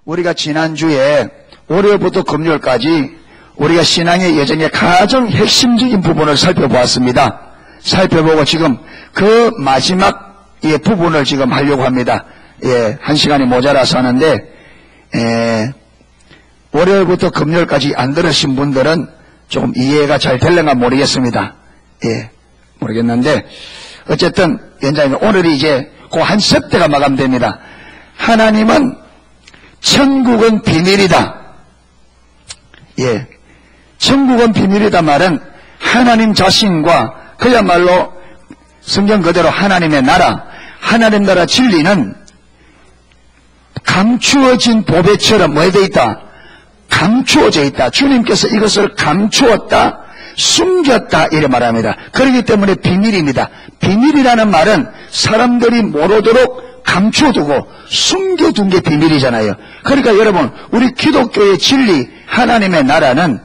우리가 지난주에 월요일부터 금요일까지 우리가 신앙의 여정의 가장 핵심적인 부분을 살펴보았습니다. 살펴보고 지금 그 마지막 부분을 지금 하려고 합니다. 한 시간이 모자라서 하는데, 월요일부터 금요일까지 안 들으신 분들은 조금 이해가 잘 될는가 모르겠습니다. 모르겠는데, 어쨌든, 연장님, 오늘이 이제 그 한 세대가 마감됩니다. 하나님은 천국은 비밀이다. 천국은 비밀이다 말은 하나님 자신과 그야말로 성경 그대로 하나님의 나라, 하나님 나라 진리는 감추어진 보배처럼 뭐 되어 있다? 감추어져 있다. 주님께서 이것을 감추었다, 숨겼다 이래 말합니다. 그렇기 때문에 비밀입니다. 비밀이라는 말은 사람들이 모르도록 감춰두고 숨겨둔 게 비밀이잖아요. 그러니까 여러분, 우리 기독교의 진리, 하나님의 나라는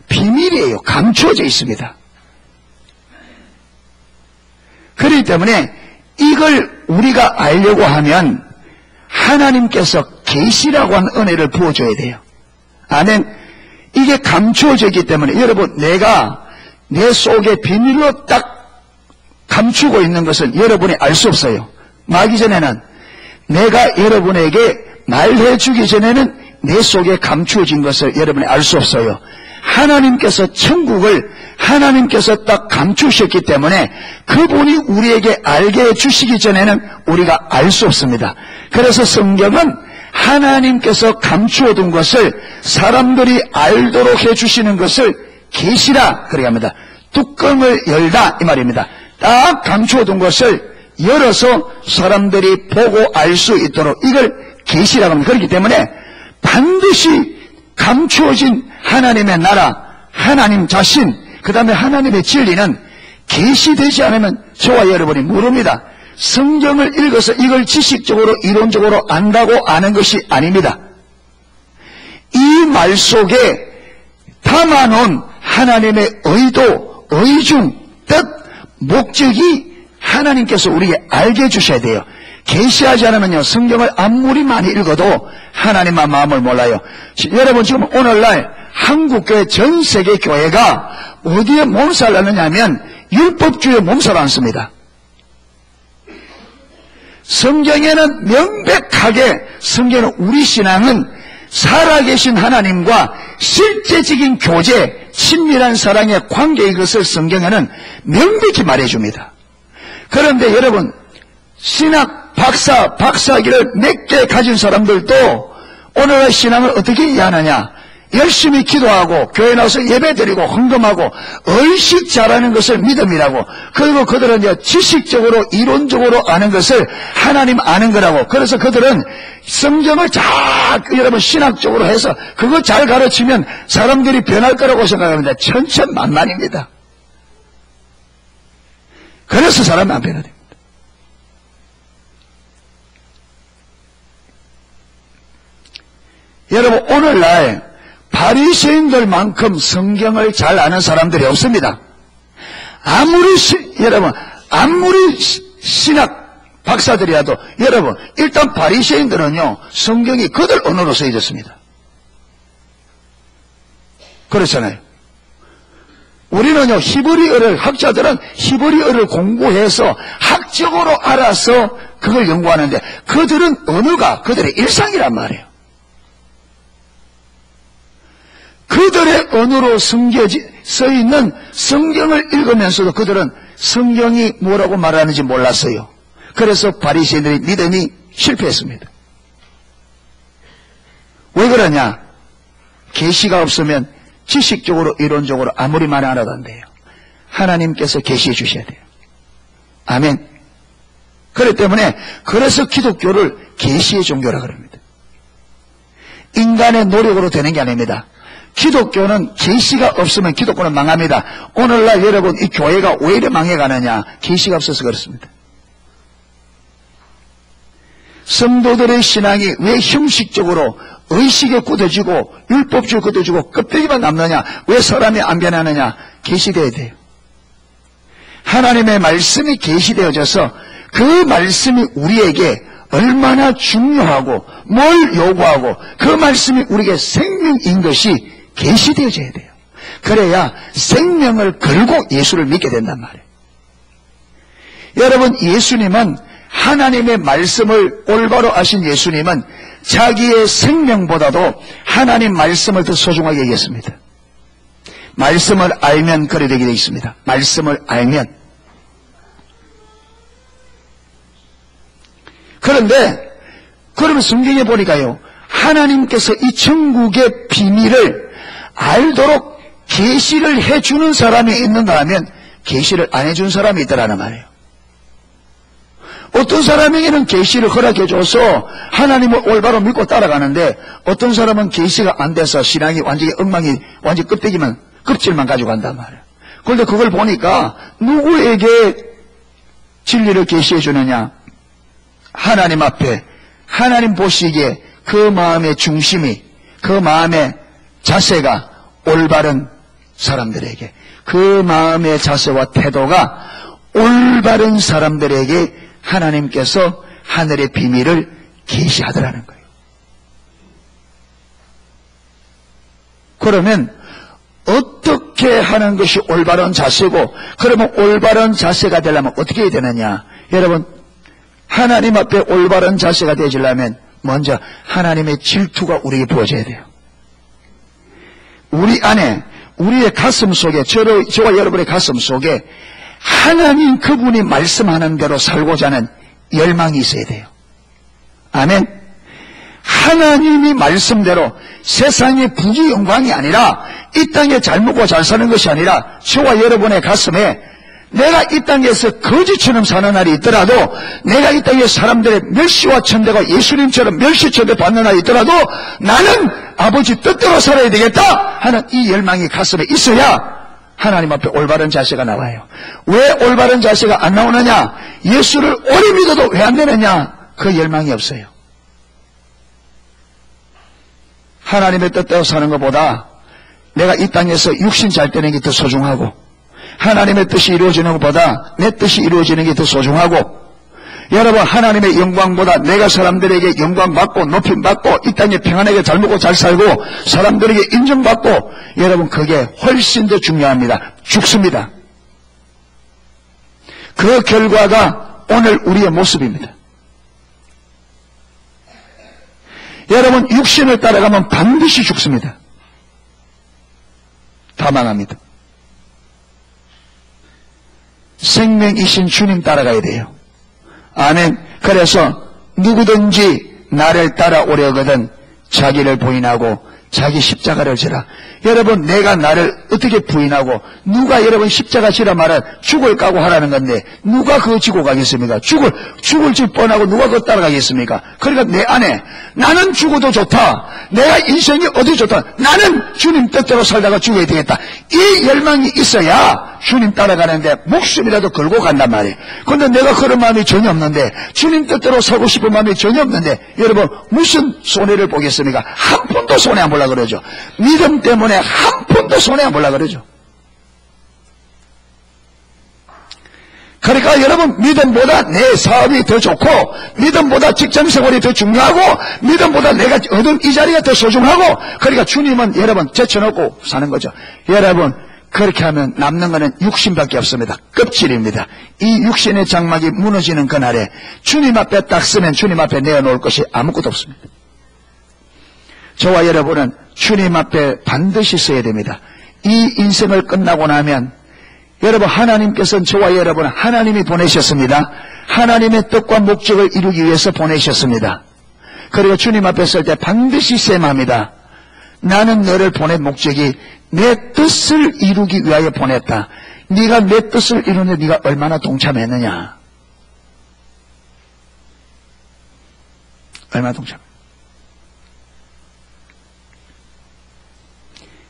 비밀이에요. 감추어져 있습니다. 그렇기 때문에 이걸 우리가 알려고 하면 하나님께서 계시라고 하는 은혜를 부어줘야 돼요. 아멘. 이게 감추어져 있기 때문에 여러분, 내가 내 속에 비밀로 딱 감추고 있는 것을 여러분이 알 수 없어요. 말하기 전에는, 내가 여러분에게 말해주기 전에는 내 속에 감추어진 것을 여러분이 알 수 없어요. 하나님께서 천국을 하나님께서 딱 감추셨기 때문에 그분이 우리에게 알게 해주시기 전에는 우리가 알 수 없습니다. 그래서 성경은 하나님께서 감추어둔 것을 사람들이 알도록 해주시는 것을 계시라 그래야 합니다. 뚜껑을 열다 이 말입니다. 딱 감추어둔 것을 열어서 사람들이 보고 알 수 있도록 이걸 계시라고 합니다. 그렇기 때문에 반드시 감추어진 하나님의 나라, 하나님 자신, 그 다음에 하나님의 진리는 계시되지 않으면 저와 여러분이 모릅니다. 성경을 읽어서 이걸 지식적으로 이론적으로 안다고 아는 것이 아닙니다. 이 말 속에 담아놓은 하나님의 의도, 의중, 뜻, 목적이 하나님께서 우리에게 알게 해주셔야 돼요. 계시하지 않으면요, 성경을 아무리 많이 읽어도 하나님의 마음을 몰라요. 여러분, 지금 오늘날 한국교회 전 세계 교회가 어디에 몸살을 하느냐면 율법주의에 몸살을 않습니다. 성경에는 명백하게, 성경은 우리 신앙은 살아계신 하나님과 실제적인 교제, 친밀한 사랑의 관계의 것을 성경에는 명백히 말해줍니다. 그런데 여러분, 신학 박사학위를 몇 개 가진 사람들도 오늘의 신앙을 어떻게 이해하느냐? 열심히 기도하고 교회 나와서 예배드리고 헌금하고 얼씩 잘하는 것을 믿음이라고, 그리고 그들은 이제 지식적으로 이론적으로 아는 것을 하나님 아는 거라고. 그래서 그들은 성경을 잘 여러분 신학적으로 해서 그거 잘 가르치면 사람들이 변할 거라고 생각합니다. 천천만만입니다. 그래서 사람이 안 변화됩니다. 여러분, 오늘날 바리새인들만큼 성경을 잘 아는 사람들이 없습니다. 여러분, 아무리 신학 박사들이라도, 여러분, 일단 바리새인들은요, 성경이 그들 언어로 써있습니다. 그렇잖아요. 우리는요, 히브리어를, 학자들은 히브리어를 공부해서 학적으로 알아서 그걸 연구하는데, 그들은 언어가 그들의 일상이란 말이에요. 그들의 언어로 써있는 성경을 읽으면서도 그들은 성경이 뭐라고 말하는지 몰랐어요. 그래서 바리새인들의 믿음이 실패했습니다. 왜 그러냐? 계시가 없으면 지식적으로 이론적으로 아무리 많이 알아도 안 돼요. 하나님께서 계시해 주셔야 돼요. 아멘. 그렇기 때문에 그래서 기독교를 계시의 종교라 그럽니다. 인간의 노력으로 되는 게 아닙니다. 기독교는 계시가 없으면 기독교는 망합니다. 오늘날 여러분, 이 교회가 왜 이래 망해가느냐? 계시가 없어서 그렇습니다. 성도들의 신앙이 왜 형식적으로 의식에 굳어지고 율법주의에 굳어지고 껍데기만 남느냐? 왜 사람이 안 변하느냐? 계시되어야 돼요. 하나님의 말씀이 계시되어져서 그 말씀이 우리에게 얼마나 중요하고 뭘 요구하고 그 말씀이 우리에게 생명인 것이 계시되어져야 돼요. 그래야 생명을 걸고 예수를 믿게 된단 말이에요. 여러분, 예수님은 하나님의 말씀을 올바로 아신 예수님은 자기의 생명보다도 하나님 말씀을 더 소중하게 여겼습니다. 말씀을 알면 그래 되게 되어 있습니다. 말씀을 알면. 그런데 그러면 성경에 보니까요, 하나님께서 이 천국의 비밀을 알도록 계시를 해주는 사람이 있는가 하면 계시를 안 해준 사람이 있더라는 말이에요. 어떤 사람에게는 계시를 허락해줘서 하나님을 올바로 믿고 따라가는데 어떤 사람은 계시가 안 돼서 신앙이 완전히 엉망이 완전히 껍질만 가지고 간단 말이에요. 그런데 그걸 보니까 누구에게 진리를 계시해 주느냐? 하나님 앞에 하나님 보시기에 그 마음의 중심이, 그 마음의 자세가 올바른 사람들에게, 그 마음의 자세와 태도가 올바른 사람들에게 하나님께서 하늘의 비밀을 계시하더라는 거예요. 그러면 어떻게 하는 것이 올바른 자세고, 그러면 올바른 자세가 되려면 어떻게 해야 되느냐? 여러분, 하나님 앞에 올바른 자세가 되시려면 먼저 하나님의 질투가 우리에게 부어져야 돼요. 우리 안에, 우리의 가슴 속에, 저와 여러분의 가슴 속에 하나님 그분이 말씀하는 대로 살고자 하는 열망이 있어야 돼요. 아멘. 하나님이 말씀대로 세상의 부귀 영광이 아니라, 이 땅에 잘 먹고 잘 사는 것이 아니라 저와 여러분의 가슴에 내가 이 땅에서 거지처럼 사는 날이 있더라도, 내가 이 땅에 사람들의 멸시와 천대가 예수님처럼 멸시천대 받는 날이 있더라도 나는 아버지 뜻대로 살아야 되겠다 하는 이 열망이 가슴에 있어야 하나님 앞에 올바른 자세가 나와요. 왜 올바른 자세가 안 나오느냐? 예수를 오래 믿어도 왜 안 되느냐? 그 열망이 없어요. 하나님의 뜻대로 사는 것보다 내가 이 땅에서 육신 잘 되는 게 더 소중하고, 하나님의 뜻이 이루어지는 것보다 내 뜻이 이루어지는 게 더 소중하고, 여러분, 하나님의 영광보다 내가 사람들에게 영광받고 높임받고 이 땅에 평안하게 잘 먹고 잘 살고 사람들에게 인정받고, 여러분, 그게 훨씬 더 중요합니다. 죽습니다. 그 결과가 오늘 우리의 모습입니다. 여러분, 육신을 따라가면 반드시 죽습니다. 다 망합니다. 생명이신 주님 따라가야 돼요. 아멘. 그래서 누구든지 나를 따라오려거든 자기를 부인하고 자기 십자가를 지라. 여러분, 내가 나를 어떻게 부인하고, 누가 여러분 십자가 지라 말은 죽을 까고 하라는 건데 누가 그거 지고 가겠습니까? 죽을 질 뻔하고 누가 그거 따라가겠습니까? 그러니까 내 안에 나는 죽어도 좋다, 내가 인생이 어디 좋다, 나는 주님 뜻대로 살다가 죽어야 되겠다, 이 열망이 있어야 주님 따라가는데 목숨이라도 걸고 간단 말이에요. 그런데 내가 그런 마음이 전혀 없는데, 주님 뜻대로 살고 싶은 마음이 전혀 없는데, 여러분, 무슨 손해를 보겠습니까? 한 푼도 손해 안 보려고 그러죠. 믿음 때문에 한 푼도 손해 안 보려고 그러죠. 그러니까 여러분, 믿음보다 내 사업이 더 좋고, 믿음보다 직장생활이 더 중요하고, 믿음보다 내가 얻은 이 자리가 더 소중하고, 그러니까 주님은 여러분 제쳐놓고 사는 거죠. 여러분, 그렇게 하면 남는 것은 육신밖에 없습니다. 껍질입니다. 이 육신의 장막이 무너지는 그날에 주님 앞에 딱 서면 주님 앞에 내어놓을 것이 아무것도 없습니다. 저와 여러분은 주님 앞에 반드시 서야 됩니다. 이 인생을 끝나고 나면 여러분, 하나님께서는 저와 여러분은 하나님이 보내셨습니다. 하나님의 뜻과 목적을 이루기 위해서 보내셨습니다. 그리고 주님 앞에 설 때 반드시 셈합니다. 나는 너를 보낸 목적이 내 뜻을 이루기 위하여 보냈다. 네가 내 뜻을 이루는데 네가 얼마나 동참했느냐? 얼마나 동참?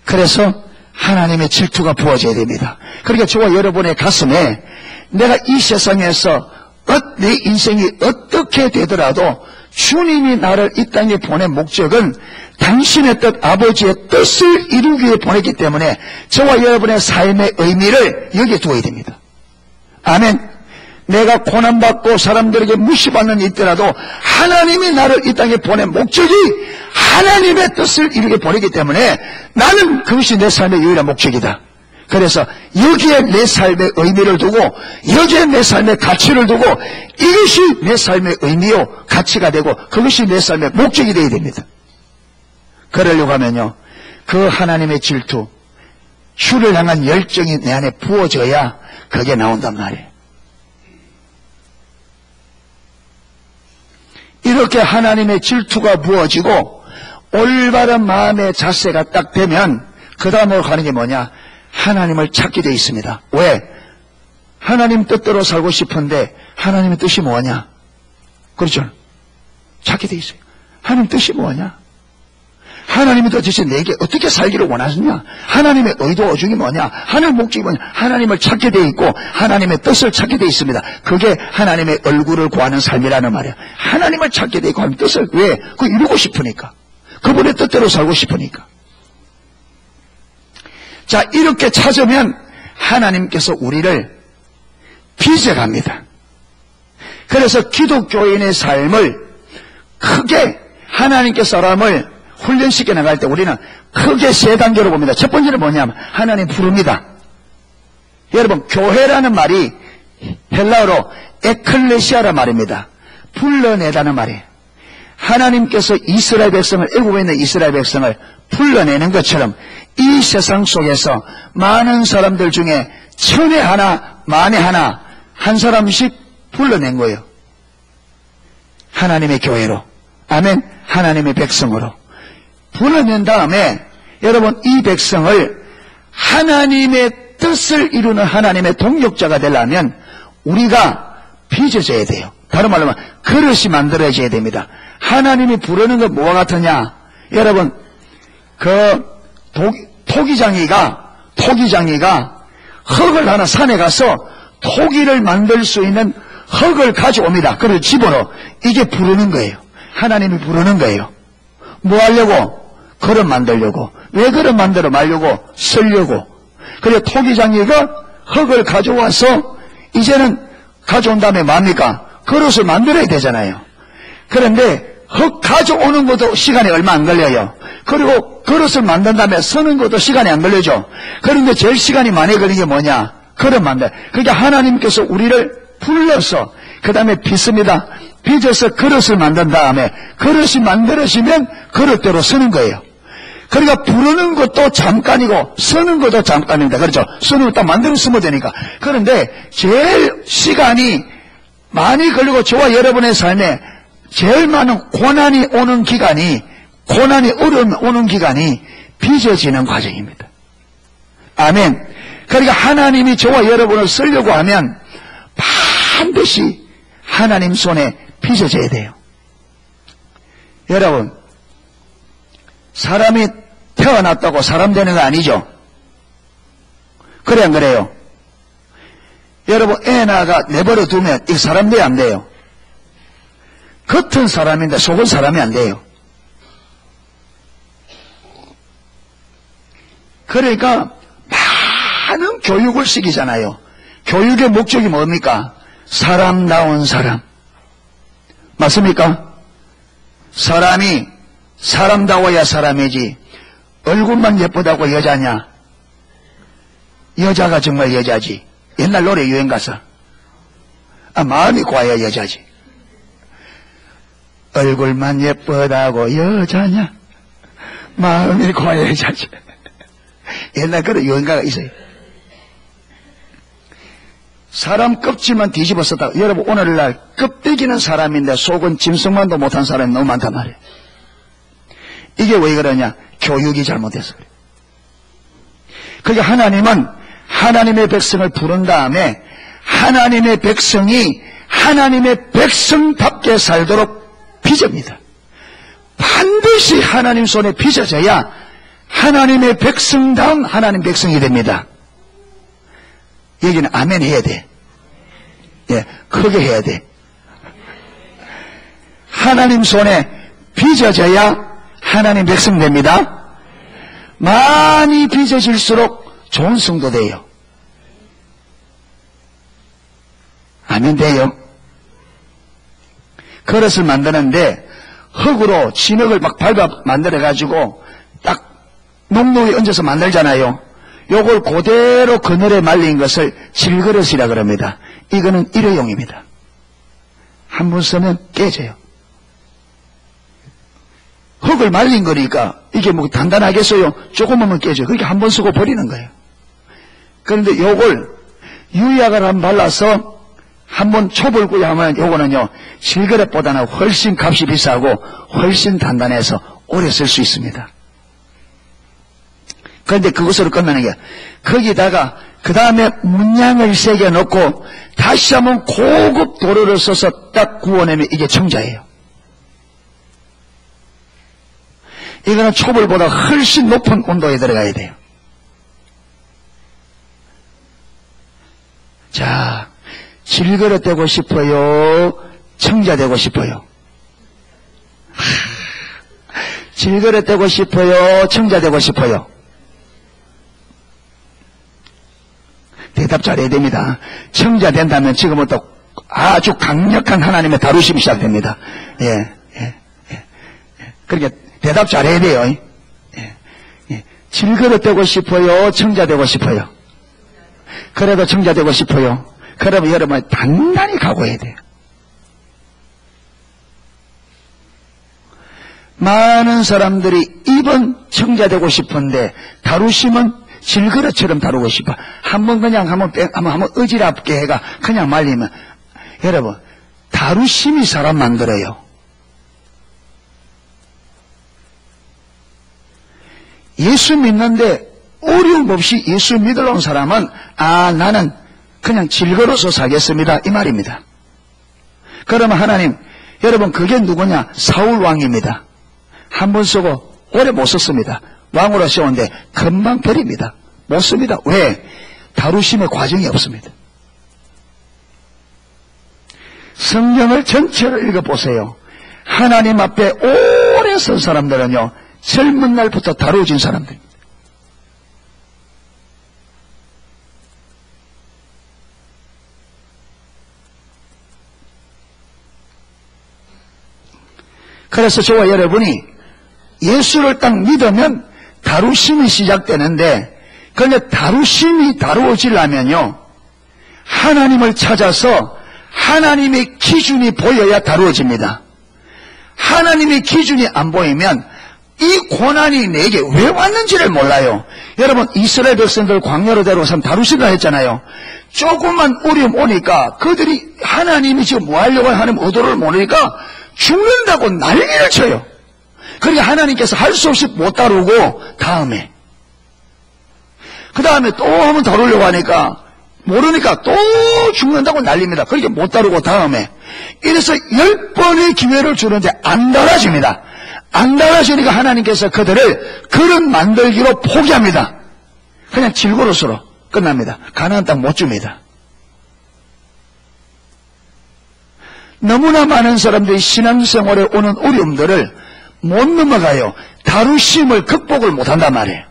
그래서 하나님의 질투가 부어져야 됩니다. 그러니까 저와 여러분의 가슴에 내가 이 세상에서 내 인생이 어떻게 되더라도 주님이 나를 이 땅에 보낸 목적은 당신의 뜻, 아버지의 뜻을 이루기 위해 보냈기 때문에 저와 여러분의 삶의 의미를 여기에 두어야 됩니다. 아멘. 내가 고난받고 사람들에게 무시받는 있더라도 하나님이 나를 이 땅에 보낸 목적이 하나님의 뜻을 이루게 보내기 때문에 나는 그것이 내 삶의 유일한 목적이다. 그래서 여기에 내 삶의 의미를 두고 여기에 내 삶의 가치를 두고 이것이 내 삶의 의미요 가치가 되고 그것이 내 삶의 목적이 되어야 됩니다. 그러려고 하면요, 그 하나님의 질투, 주를 향한 열정이 내 안에 부어져야 그게 나온단 말이에요. 이렇게 하나님의 질투가 부어지고 올바른 마음의 자세가 딱 되면 그 다음으로 가는 게 뭐냐? 하나님을 찾게 되어 있습니다. 왜? 하나님 뜻대로 살고 싶은데 하나님의 뜻이 뭐냐? 그렇죠? 찾게 되어 있어요. 하나님 뜻이 뭐냐? 하나님이 도대체 내게 어떻게 살기를 원하시냐? 하나님의 의도 어중이 뭐냐? 하나님의 목적이 뭐냐? 하나님을 찾게 되어 있고 하나님의 뜻을 찾게 되어 있습니다. 그게 하나님의 얼굴을 구하는 삶이라는 말이에요. 하나님을 찾게 되어 있고 하나님의 뜻을 왜? 그거 이루고 싶으니까. 그분의 뜻대로 살고 싶으니까. 자, 이렇게 찾으면 하나님께서 우리를 빚어갑니다. 그래서 기독교인의 삶을 크게 하나님께서 사람을 훈련시켜 나갈 때 우리는 크게 세 단계로 봅니다. 첫 번째는 뭐냐면 하나님 부릅니다. 여러분, 교회라는 말이 헬라어로 에클레시아란 말입니다. 불러내다는 말이에요. 하나님께서 이스라엘 백성을, 애굽에 있는 이스라엘 백성을 불러내는 것처럼 이 세상 속에서 많은 사람들 중에 천에 하나, 만에 하나, 한 사람씩 불러낸 거예요. 하나님의 교회로. 아멘. 하나님의 백성으로. 불러낸 다음에 여러분, 이 백성을 하나님의 뜻을 이루는 하나님의 동력자가 되려면 우리가 빚어져야 돼요. 다른 말로 하면 그릇이 만들어져야 됩니다. 하나님이 부르는 건 뭐와 같으냐? 여러분, 토기장이가 흙을 하나 산에 가서 토기를 만들 수 있는 흙을 가져옵니다. 그걸 집어넣어. 이게 부르는 거예요. 하나님이 부르는 거예요. 뭐 하려고? 그릇 만들려고. 왜 그릇 만들어 말려고? 쓰려고. 그래서 토기장이가 흙을 가져와서 이제는 가져온 다음에 뭡니까? 그릇을 만들어야 되잖아요. 그런데 흙 가져오는 것도 시간이 얼마 안 걸려요. 그리고 그릇을 만든 다음에 서는 것도 시간이 안 걸리죠. 그런데 제일 시간이 많이 걸리는 게 뭐냐? 그릇 만들. 그러니까 하나님께서 우리를 불러서 그 다음에 빚습니다. 빚어서 그릇을 만든 다음에 그릇이 만들어지면 그릇대로 서는 거예요. 그러니까 부르는 것도 잠깐이고 서는 것도 잠깐입니다. 그렇죠? 서는 거 딱 만들어 쓰면 되니까. 그런데 제일 시간이 많이 걸리고 저와 여러분의 삶에 제일 많은 고난이 오는 기간이, 고난이 어려움이 오는 기간이 빚어지는 과정입니다. 아멘. 그러니까 하나님이 저와 여러분을 쓰려고 하면 반드시 하나님 손에 빚어져야 돼요. 여러분, 사람이 태어났다고 사람 되는 거 아니죠? 그래 안 그래요? 여러분, 애 낳아가 내버려 두면 이 사람 돼야 안 돼요? 겉은 사람인데 속은 사람이 안 돼요. 그러니까 많은 교육을 시키잖아요. 교육의 목적이 뭡니까? 사람다운 사람. 맞습니까? 사람이 사람다워야 사람이지 얼굴만 예쁘다고 여자냐? 여자가 정말 여자지. 옛날 노래 유행 가서 마음이 고와야 여자지. 얼굴만 예쁘다고 여자냐? 마음이 고와야 여자지. 옛날 그런 유행가가 있어요. 사람 껍질만 뒤집어 썼다고. 여러분, 오늘날 껍데기는 사람인데 속은 짐승만도 못한 사람이 너무 많단 말이에요. 이게 왜 그러냐? 교육이 잘못돼서 그래요. 그러니까 하나님은 하나님의 백성을 부른 다음에 하나님의 백성이 하나님의 백성답게 살도록 빚습니다. 반드시 하나님 손에 빚어져야 하나님의 백성다운 하나님 백성이 됩니다. 여기는 아멘 해야 돼. 예, 크게 해야 돼. 하나님 손에 빚어져야 하나님 백성 됩니다. 많이 빚어질수록 좋은 성도 돼요. 하면 돼요. 그릇을 만드는데 흙으로 진흙을 막 밟아 만들어가지고 딱 농로에 얹어서 만들잖아요. 요걸 그대로 그늘에 말린 것을 질그릇이라 그럽니다. 이거는 일회용입니다. 한 번 쓰면 깨져요. 흙을 말린 거니까 이게 뭐 단단하겠어요? 조금 하면 깨져요. 그렇게 한 번 쓰고 버리는 거예요. 그런데 요걸 유약을 한 발라서 한번 촛불구이 하면 요거는요 질그릇보다는 훨씬 값이 비싸고 훨씬 단단해서 오래 쓸 수 있습니다. 그런데 그것으로 끝나는 게 거기다가 그 다음에 문양을 새겨 넣고 다시 한번 고급 도료를 써서 딱 구워내면 이게 청자예요. 이거는 촛불보다 훨씬 높은 온도에 들어가야 돼요. 자, 질그릇 되고 싶어요? 청자 되고 싶어요? 질그릇 되고 싶어요? 청자 되고 싶어요? 대답 잘해야 됩니다. 청자 된다면 지금부터 아주 강력한 하나님의 다루심이 시작됩니다. 그러니까 대답 잘해야 돼요. 질그릇 되고 싶어요? 청자 되고 싶어요? 그래도 청자 되고 싶어요? 그러면 여러분 단단히 각오해야 돼요. 많은 사람들이 입은 청자 되고 싶은데 다루심은 질그릇처럼 다루고 싶어. 한번 그냥 한번 어지럽게 해가 그냥 말리면 여러분 다루심이 사람 만들어요. 예수 믿는데 어려움 없이 예수 믿으러 온 사람은 나는 그냥 질그릇으로 살겠습니다 이 말입니다. 그러면 하나님 여러분 그게 누구냐? 사울 왕입니다. 한 번 쓰고 오래 못 썼습니다. 왕으로 세웠는데 금방 버립니다. 못 씁니다. 왜? 다루심의 과정이 없습니다. 성경을 전체를 읽어보세요. 하나님 앞에 오래 선 사람들은요 젊은 날부터 다루어진 사람들입니다. 그래서 저와 여러분이 예수를 딱 믿으면 다루심이 시작되는데 그런데 다루심이 다루어지려면요 하나님을 찾아서 하나님의 기준이 보여야 다루어집니다. 하나님의 기준이 안 보이면 이 고난이 내게 왜 왔는지를 몰라요. 여러분 이스라엘 백성들 광야로 데려와서 다루시라 했잖아요. 조금만 어려움 오니까 그들이 하나님이 지금 뭐 하려고 하는 의도를 모르니까 죽는다고 난리를 쳐요. 그러니까 하나님께서 할 수 없이 못 다루고 다음에 그 다음에 또 한번 다루려고 하니까 모르니까 또 죽는다고 난립니다. 그러니까 못 다루고 다음에 이래서 10번의 기회를 주는데 안 달아집니다. 안 달아지니까 하나님께서 그들을 그릇 만들기로 포기합니다. 그냥 질그릇으로 끝납니다. 가나안 땅 못 줍니다. 너무나 많은 사람들이 신앙생활에 오는 어려움들을 못 넘어가요. 다루심을 극복을 못한단 말이에요.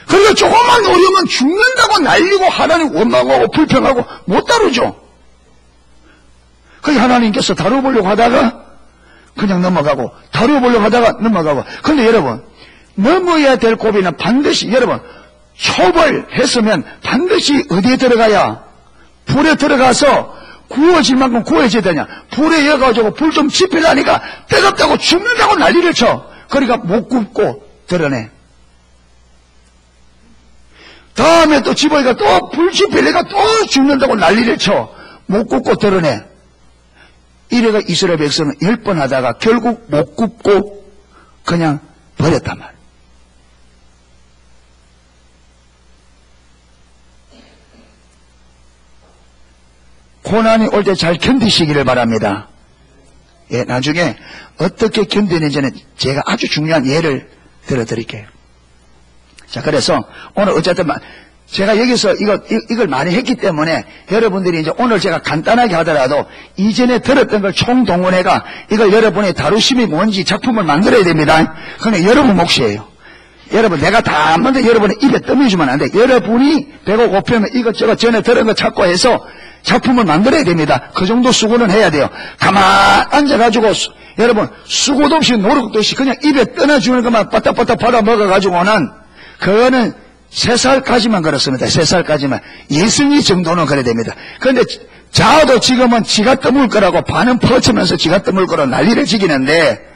그러니까 조금만 어려우면 죽는다고 난리고 하나님 원망하고 불평하고 못 다루죠. 그러니까 하나님께서 다뤄보려고 하다가 그냥 넘어가고 다뤄보려고 하다가 넘어가고. 그런데 여러분 넘어야 될 고비는 반드시 여러분 초벌했으면 반드시 어디에 들어가야 불에 들어가서 구워질 만큼 구워져야 되냐. 불에 여가지고 불 좀 지피려니까 뜨겁다고 죽는다고 난리를 쳐. 그러니까 못 굽고 드러내. 다음에 또 집어니까 또 불 지피려니까 또 죽는다고 난리를 쳐. 못 굽고 드러내. 이래가 이스라엘 백성은 10번 하다가 결국 못 굽고 그냥 버렸단 말이에요. 고난이 올 때 잘 견디시기를 바랍니다. 나중에 어떻게 견디는지는 제가 아주 중요한 예를 들어드릴게요. 자, 그래서 오늘 어쨌든 제가 여기서 이걸 많이 했기 때문에 여러분들이 이제 오늘 제가 간단하게 하더라도 이전에 들었던 걸 총동원해가 이걸 여러분의 다루심이 뭔지 작품을 만들어야 됩니다. 그러니까 여러분 몫이에요. 여러분, 내가 다 먼저 여러분의 입에 떠밀어주면 안 돼. 여러분이 배가 고프면 이것저것 전에 들은 거 찾고 해서 작품을 만들어야 됩니다. 그 정도 수고는 해야 돼요. 가만 앉아가지고, 여러분, 수고도 없이 노력도 없이 그냥 입에 떠나주는 것만 빠딱빠딱 받아 먹어가지고는, 그거는 3살까지만 그렇습니다. 3살까지만. 예승이 정도는 그래야 됩니다. 그런데 자아도 지금은 지가 떠물 거라고 반은 퍼치면서 지가 떠물 거라고 난리를 지기는데,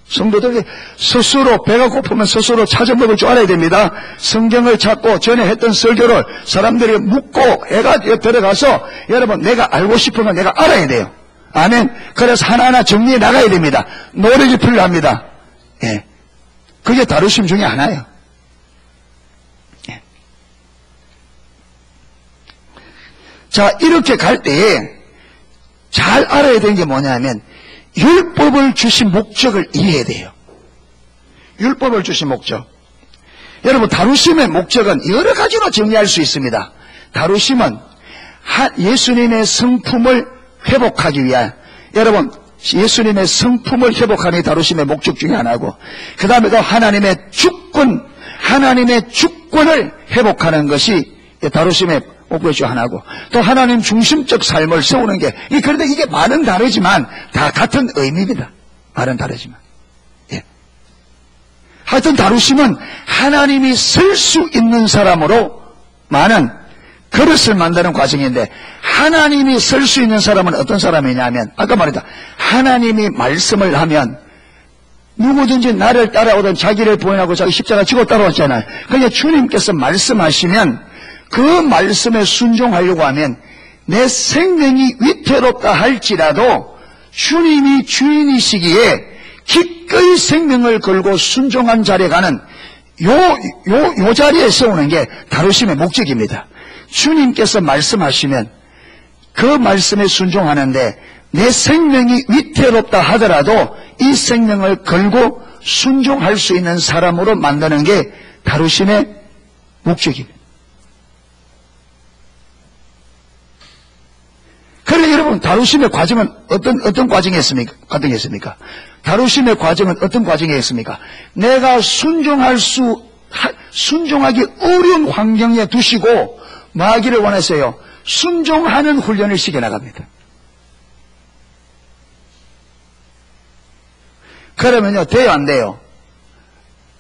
성도들이 스스로 배가 고프면 스스로 찾아 먹을 줄 알아야 됩니다. 성경을 찾고 전에 했던 설교를 사람들이 묻고 애가 들어가서 여러분 내가 알고 싶은 건 내가 알아야 돼요. 아멘. 그래서 하나하나 정리해 나가야 됩니다. 노력이 필요합니다. 예. 그게 다루심 중에 하나예요. 예. 자, 이렇게 갈 때에 잘 알아야 되는 게 뭐냐면 율법을 주신 목적을 이해해야 돼요. 율법을 주신 목적. 여러분, 다루심의 목적은 여러 가지로 정리할 수 있습니다. 다루심은 예수님의 성품을 회복하기 위한, 여러분, 예수님의 성품을 회복하는 게 다루심의 목적 중에 하나고, 그 다음에 또 하나님의 주권을 회복하는 것이 다루심의 목표 중 하나고, 또 하나님 중심적 삶을 세우는 게, 그런데 이게 말은 다르지만 다 같은 의미입니다. 말은 다르지만. 예. 하여튼 다루심은 하나님이 설 수 있는 사람으로 많은 그릇을 만드는 과정인데, 하나님이 설 수 있는 사람은 어떤 사람이냐면, 아까 말했다. 하나님이 말씀을 하면 누구든지 나를 따라오던 자기를 부인하고 자기 십자가 지고 따라왔잖아요. 그러니까 주님께서 말씀하시면 그 말씀에 순종하려고 하면 내 생명이 위태롭다 할지라도 주님이 주인이시기에 기꺼이 생명을 걸고 순종한 자리에 가는 요 자리에 세우는 게 다루심의 목적입니다. 주님께서 말씀하시면 그 말씀에 순종하는데 내 생명이 위태롭다 하더라도 이 생명을 걸고 순종할 수 있는 사람으로 만드는 게 다루심의 목적입니다. 그런데 여러분, 다루심의 과정은 어떤 과정이었습니까? 다루심의 과정은 어떤 과정이었습니까? 내가 순종하기 어려운 환경에 두시고 뭐 하기를 원했어요? 순종하는 훈련을 시켜나갑니다. 그러면요, 돼요, 안 돼요?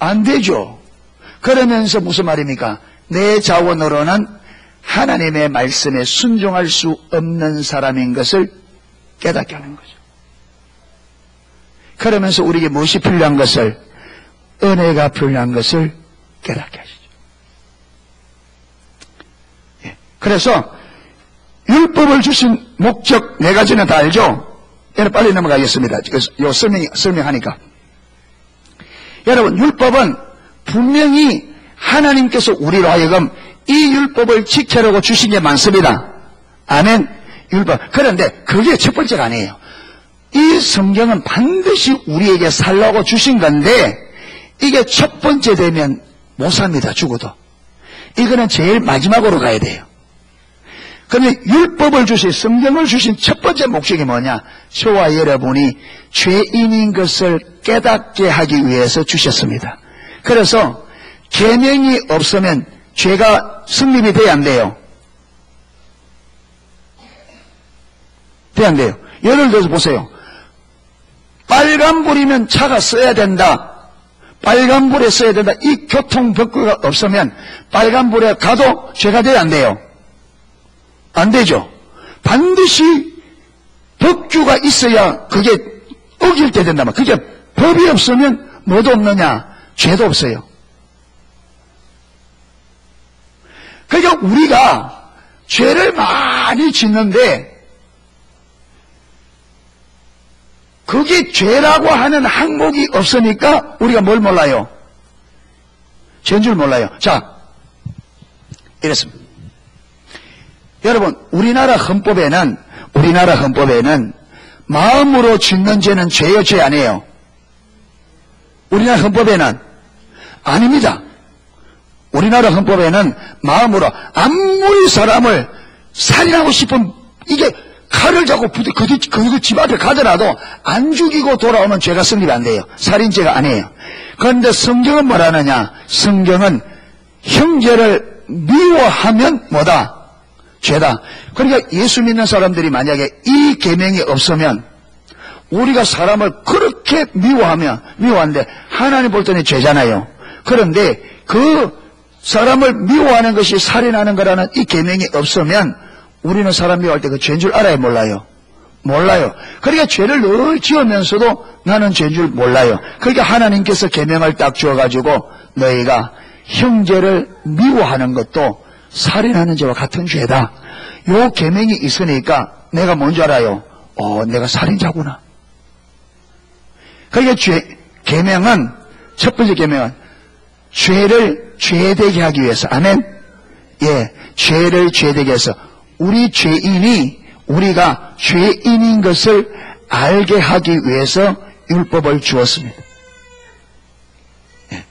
안 되죠. 그러면서 무슨 말입니까? 내 자원으로는 하나님의 말씀에 순종할 수 없는 사람인 것을 깨닫게 하는 거죠. 그러면서 우리에게 무엇이 필요한 것을, 은혜가 필요한 것을 깨닫게 하시죠. 예. 그래서 율법을 주신 목적 4가지는 다 알죠? 여러분 빨리 넘어가겠습니다. 요 설명하니까. 여러분, 율법은 분명히 하나님께서 우리로 하여금 이 율법을 지키려고 주신 게 많습니다. 아멘. 율법. 그런데 그게 첫 번째가 아니에요. 이 성경은 반드시 우리에게 살라고 주신 건데 이게 첫 번째 되면 못 삽니다. 죽어도. 이거는 제일 마지막으로 가야 돼요. 그런데 율법을 주신, 성경을 주신 첫 번째 목적이 뭐냐? 저와 여러분이 죄인인 것을 깨닫게 하기 위해서 주셨습니다. 그래서 계명이 없으면 죄가 성립이 돼야 안 돼요? 돼야 안 돼요? 예를 들어서 보세요. 빨간불이면 차가 써야 된다. 빨간불에 써야 된다. 이 교통법규가 없으면 빨간불에 가도 죄가 돼야 안 돼요? 안 되죠. 반드시 법규가 있어야 그게 어길 때 된다면, 그게 법이 없으면 뭐도 없느냐? 죄도 없어요. 그러니까 우리가 죄를 많이 짓는데 그게 죄라고 하는 항목이 없으니까 우리가 뭘 몰라요? 죄인 줄 몰라요. 자, 이랬습니다. 여러분, 우리나라 헌법에는 마음으로 짓는 죄는 죄요, 죄 아니에요? 우리나라 헌법에는 아닙니다. 우리나라 헌법에는 마음으로 아무리 사람을 살인하고 싶은, 이게 칼을 잡고 그 집 앞에 가더라도 안 죽이고 돌아오면 죄가 성립이 안 돼요. 살인죄가 아니에요. 그런데 성경은 뭐라느냐? 성경은 형제를 미워하면 뭐다? 죄다. 그러니까 예수 믿는 사람들이 만약에 이 계명이 없으면 우리가 사람을 그렇게 미워하는데 하나님 볼 때는 죄잖아요. 그런데 그 사람을 미워하는 것이 살인하는 거라는 이 계명이 없으면 우리는 사람 미워할 때 그 죄인 줄 알아요? 몰라요? 몰라요. 그러니까 죄를 늘 지으면서도 나는 죄인 줄 몰라요. 그러니까 하나님께서 계명을 딱 주어가지고 너희가 형제를 미워하는 것도 살인하는 죄와 같은 죄다. 요 계명이 있으니까 내가 뭔 줄 알아요? 내가 살인자구나. 그러니까 계명은 첫 번째 계명은 죄를 죄되게 하기 위해서. 아멘. 예, 죄를 죄되게 해서 우리 죄인이 우리가 죄인인 것을 알게 하기 위해서 율법을 주었습니다. 예.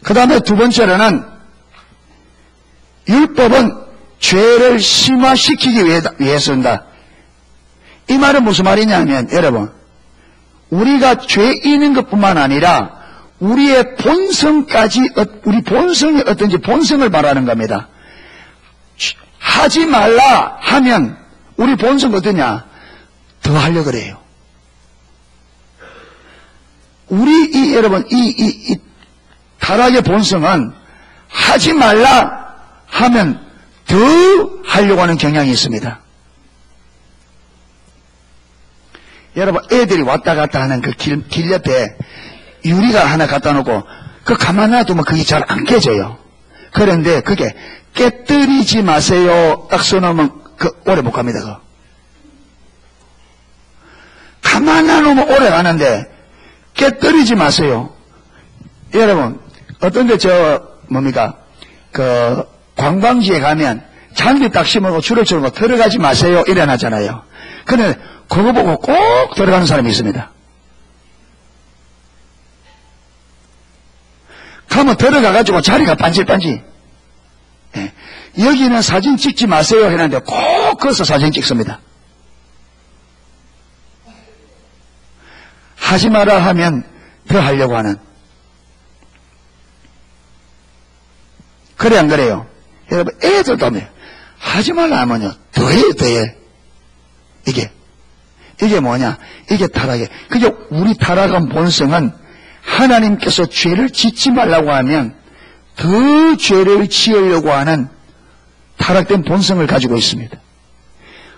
그 다음에 두 번째로는 율법은 죄를 심화시키기 위해서입니다. 이 말은 무슨 말이냐면 여러분, 우리가 죄인인 것뿐만 아니라 우리의 본성까지, 우리 본성이 어떤지 본성을 말하는 겁니다. 하지 말라 하면 우리 본성은 어떠냐? 더 하려고 그래요. 여러분, 이 타락의 본성은 하지 말라 하면 더 하려고 하는 경향이 있습니다. 여러분, 애들이 왔다 갔다 하는 그 길 옆에 유리가 하나 갖다 놓고 그 가만 놔두면 그게 잘 안 깨져요. 그런데 그게 깨뜨리지 마세요 딱 써놓으면 오래 못 갑니다. 그거. 가만 놔놓으면 오래 가는데 깨뜨리지 마세요. 여러분, 어떤 게 관광지에 가면 잔디 딱 심어놓고 줄을 쳐놓고 들어가지 마세요 이래놨잖아요. 근데 그거 보고 꼭 들어가는 사람이 있습니다. 가면 들어가가지고 자리가 반질반질. 예. 여기는 사진 찍지 마세요 해놨는데 꼭 거기서 사진 찍습니다. 하지 마라 하면 더 하려고 하는. 그래 안 그래요? 여러분, 애들도 하면 하지 말라 하면요 더해. 이게 뭐냐? 이게 타락이에요. 그게 우리 타락한 본성은 하나님께서 죄를 짓지 말라고 하면 더 죄를 지으려고 하는 타락된 본성을 가지고 있습니다.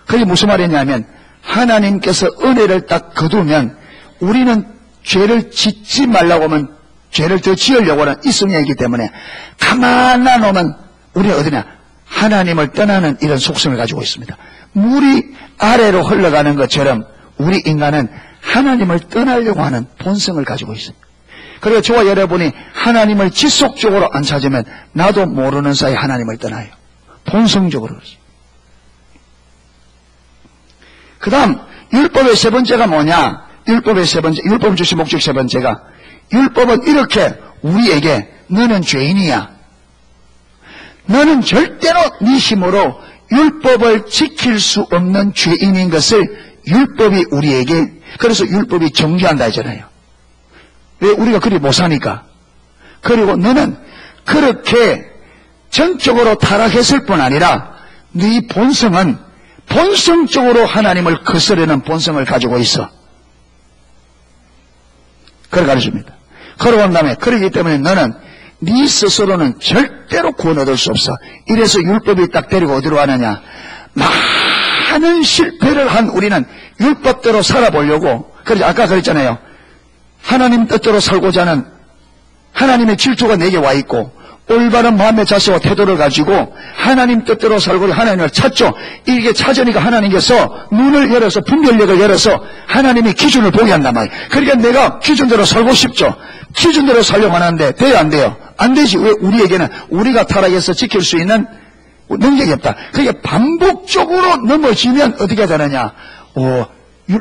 그게 무슨 말이냐면 하나님께서 은혜를 딱 거두면 우리는 죄를 짓지 말라고 하면 죄를 더 지으려고 하는 이 성향이기 때문에 가만히 놓으면 우리가 어디냐? 하나님을 떠나는 이런 속성을 가지고 있습니다. 물이 아래로 흘러가는 것처럼 우리 인간은 하나님을 떠나려고 하는 본성을 가지고 있습니다. 그리고 저와 여러분이 하나님을 지속적으로 안 찾으면 나도 모르는 사이 하나님을 떠나요. 본성적으로. 그 다음 율법의 세 번째가 뭐냐? 율법을 주신 목적 세 번째가 율법은 이렇게 우리에게 너는 죄인이야. 너는 절대로 네 힘으로 율법을 지킬 수 없는 죄인인 것을 율법이 우리에게, 그래서 율법이 정죄한다 했잖아요. 왜? 우리가 그리 못 사니까. 그리고 너는 그렇게 전적으로 타락했을 뿐 아니라 네 본성은 본성적으로 하나님을 거스르는 본성을 가지고 있어. 그걸 가르칩니다. 그러고 난 다음에 그러기 때문에 너는 네 스스로는 절대로 구원 얻을 수 없어. 이래서 율법이 딱 데리고 어디로 가느냐? 많은 실패를 한 우리는 율법대로 살아보려고, 그래서 아까 그랬잖아요. 하나님 뜻대로 살고자 하는 하나님의 질투가 내게 와 있고 올바른 마음의 자세와 태도를 가지고 하나님 뜻대로 살고 하나님을 찾죠. 이게 찾으니까 하나님께서 눈을 열어서 분별력을 열어서 하나님이 기준을 보게 한단 말이에요. 그러니까 내가 기준대로 살고 싶죠. 기준대로 살려고 하는데 돼요 안 돼요? 안 되지. 왜? 우리에게는 우리가 타락해서 지킬 수 있는 능력이 없다. 그러니까 반복적으로 넘어지면 어떻게 되느냐?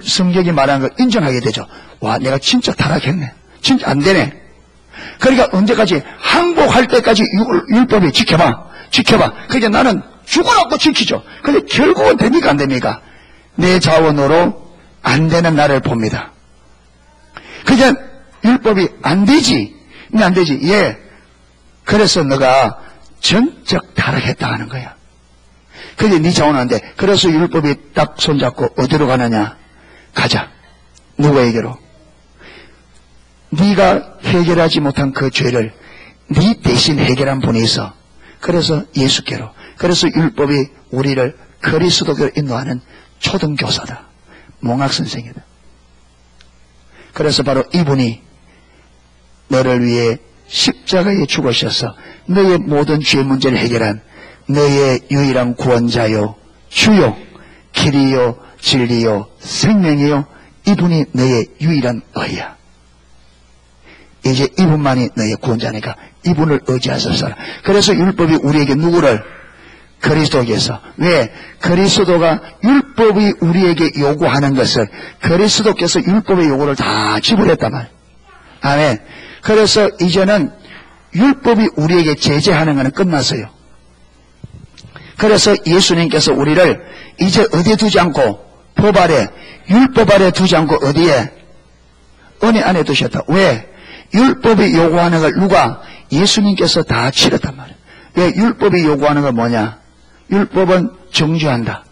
성경이 말한 걸 인정하게 되죠. 와, 내가 진짜 타락했네. 진짜 안 되네. 그러니까 언제까지? 항복할 때까지 율법이 지켜봐. 그러니까 나는 죽으라고 지키죠. 근데 결국은 됩니까 안 됩니까? 내 자원으로 안 되는 나를 봅니다. 그냥 율법이 안 되지. 안 되지. 예. 그래서 너가 전적 타락했다 하는 거야. 근데 네 자원 안 돼. 그래서 율법이 딱 손잡고 어디로 가느냐? 가자. 누구에게로? 네가 해결하지 못한 그 죄를 네 대신 해결한 분이 있어. 그래서 예수께로. 그래서 율법이 우리를 그리스도께로 인도하는 초등교사다. 몽학선생이다. 그래서 바로 이분이 너를 위해 십자가에 죽으셔서 너의 모든 죄 문제를 해결한 너의 유일한 구원자요, 주요, 길이요, 진리요, 생명이요. 이분이 너의 유일한 의야. 이제 이분만이 너의 구원자니까 이분을 의지해서 살아. 그래서 율법이 우리에게 누구를? 그리스도께서. 왜? 그리스도가 율법이 우리에게 요구하는 것을 그리스도께서 율법의 요구를 다 지불했단 말이에요. 아멘. 그래서 이제는 율법이 우리에게 제재하는 것은 끝났어요. 그래서 예수님께서 우리를 이제 어디에 두지 않고 법 아래, 율법 아래 두지 않고 어디에? 은혜 안에 두셨다. 왜? 율법이 요구하는 걸 누가? 예수님께서 다 치렀단 말이에요. 왜? 율법이 요구하는 건 뭐냐? 율법은 정죄한다.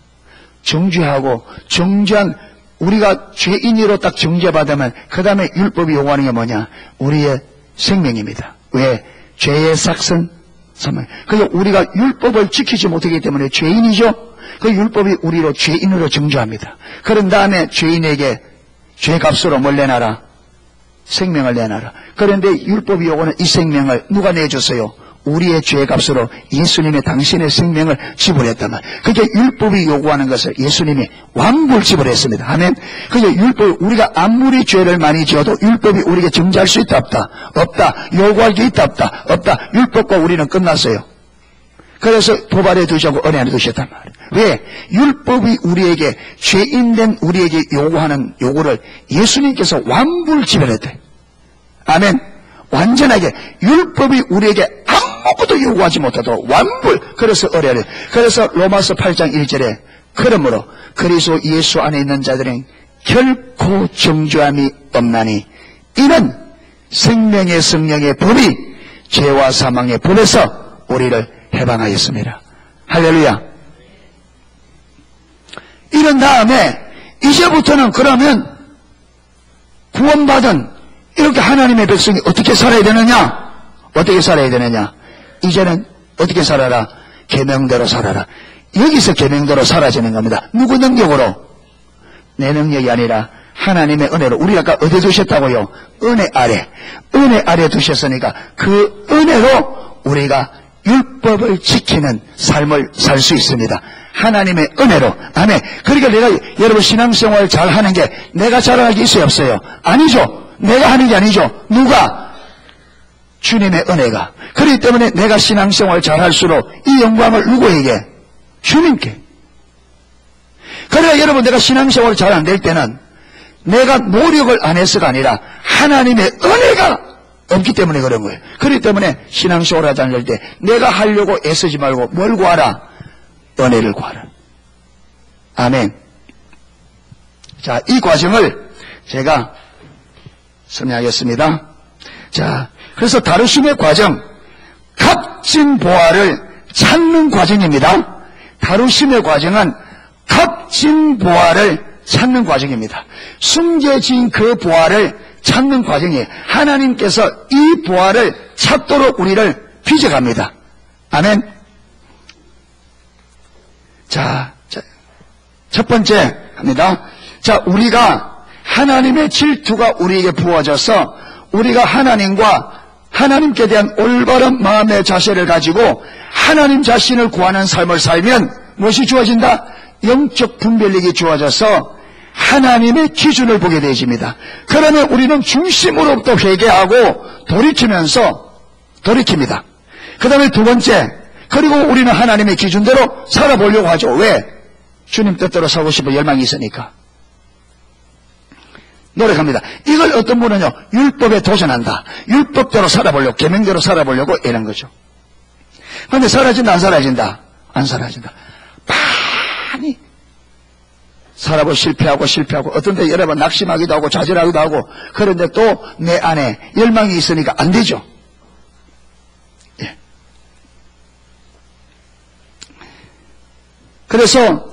정죄하고 정죄한 우리가 죄인으로 딱 정죄받으면 그 다음에 율법이 요구하는 게 뭐냐? 우리의 생명입니다. 왜? 죄의 삭선 사망. 그래서 우리가 율법을 지키지 못하기 때문에 죄인이죠. 그 율법이 우리로 죄인으로 정죄합니다. 그런 다음에 죄인에게 죄값으로 뭘 내놔라? 생명을 내놔라. 그런데 율법이 요구하는 이 생명을 누가 내줬어요? 우리의 죄값으로 예수님의 당신의 생명을 지불했단 말이에요. 그게 율법이 요구하는 것을 예수님이 완불 지불했습니다. 아멘. 그게 율법, 우리가 아무리 죄를 많이 지어도 율법이 우리에게 정죄할 수 있다 없다? 없다. 요구할 게 있다 없다? 없다. 율법과 우리는 끝났어요. 그래서 법 아래 두지 않고 은혜 안에 두셨단 말이에요. 왜? 율법이 우리에게 죄인된 우리에게 요구하는 요구를 예수님께서 완불 지불했대. 아멘. 완전하게 율법이 우리에게 아무것도 요구하지 못하도 완불. 그래서 어려래. 그래서 로마서 8장 1절에 그러므로 그리스도 예수 안에 있는 자들은 결코 정죄함이 없나니 이는 생명의 성령의 법이 죄와 사망의 법에서 우리를 해방하였습니다. 할렐루야. 이런 다음에 이제부터는 그러면 구원받은 이렇게 하나님의 백성이 어떻게 살아야 되느냐? 어떻게 살아야 되느냐? 이제는 어떻게 살아라? 계명대로 살아라. 여기서 계명대로 사라지는 겁니다. 누구 능력으로? 내 능력이 아니라 하나님의 은혜로. 우리 아까 어디 두셨다고요? 은혜 아래. 은혜 아래 두셨으니까 그 은혜로 우리가 율법을 지키는 삶을 살 수 있습니다. 하나님의 은혜로. 아멘. 그러니까 내가 여러분 신앙생활 잘 하는 게 내가 자랑할 게 있어요 없어요? 아니죠. 내가 하는 게 아니죠. 누가? 주님의 은혜가. 그렇기 때문에 내가 신앙생활 잘 할수록 이 영광을 누구에게? 주님께. 그러나 여러분 내가 신앙생활 잘 안 될 때는 내가 노력을 안 해서가 아니라 하나님의 은혜가 없기 때문에 그런 거예요. 그렇기 때문에 신앙생활 하지 않을 때 내가 하려고 애쓰지 말고 뭘 구하라? 은혜를 구하라. 아멘. 자, 이 과정을 제가 설명하겠습니다. 자, 그래서 다루심의 과정, 값진 보화를 찾는 과정입니다. 다루심의 과정은 값진 보화를 찾는 과정입니다. 숨겨진 그 보화를 찾는 과정이에요. 하나님께서 이 보화를 찾도록 우리를 빚어갑니다. 아멘. 자, 첫 번째 합니다. 자, 우리가 하나님의 질투가 우리에게 부어져서 우리가 하나님께 대한 올바른 마음의 자세를 가지고 하나님 자신을 구하는 삶을 살면 무엇이 주어진다? 영적 분별력이 주어져서 하나님의 기준을 보게 되어집니다. 그러면 우리는 중심으로부터 회개하고 돌이킵니다. 그 다음에 두 번째, 그리고 우리는 하나님의 기준대로 살아보려고 하죠. 왜? 주님 뜻대로 살고 싶은 열망이 있으니까. 노력합니다. 이걸 어떤 분은요, 율법에 도전한다. 율법대로 살아보려고, 계명대로 살아보려고 이런 거죠. 그런데 사라진다, 안 사라진다? 안 사라진다. 많이 살아보고 실패하고 어떤 데 여러 번 낙심하기도 하고 좌절하기도 하고 그런데 또 내 안에 열망이 있으니까 안 되죠. 예. 그래서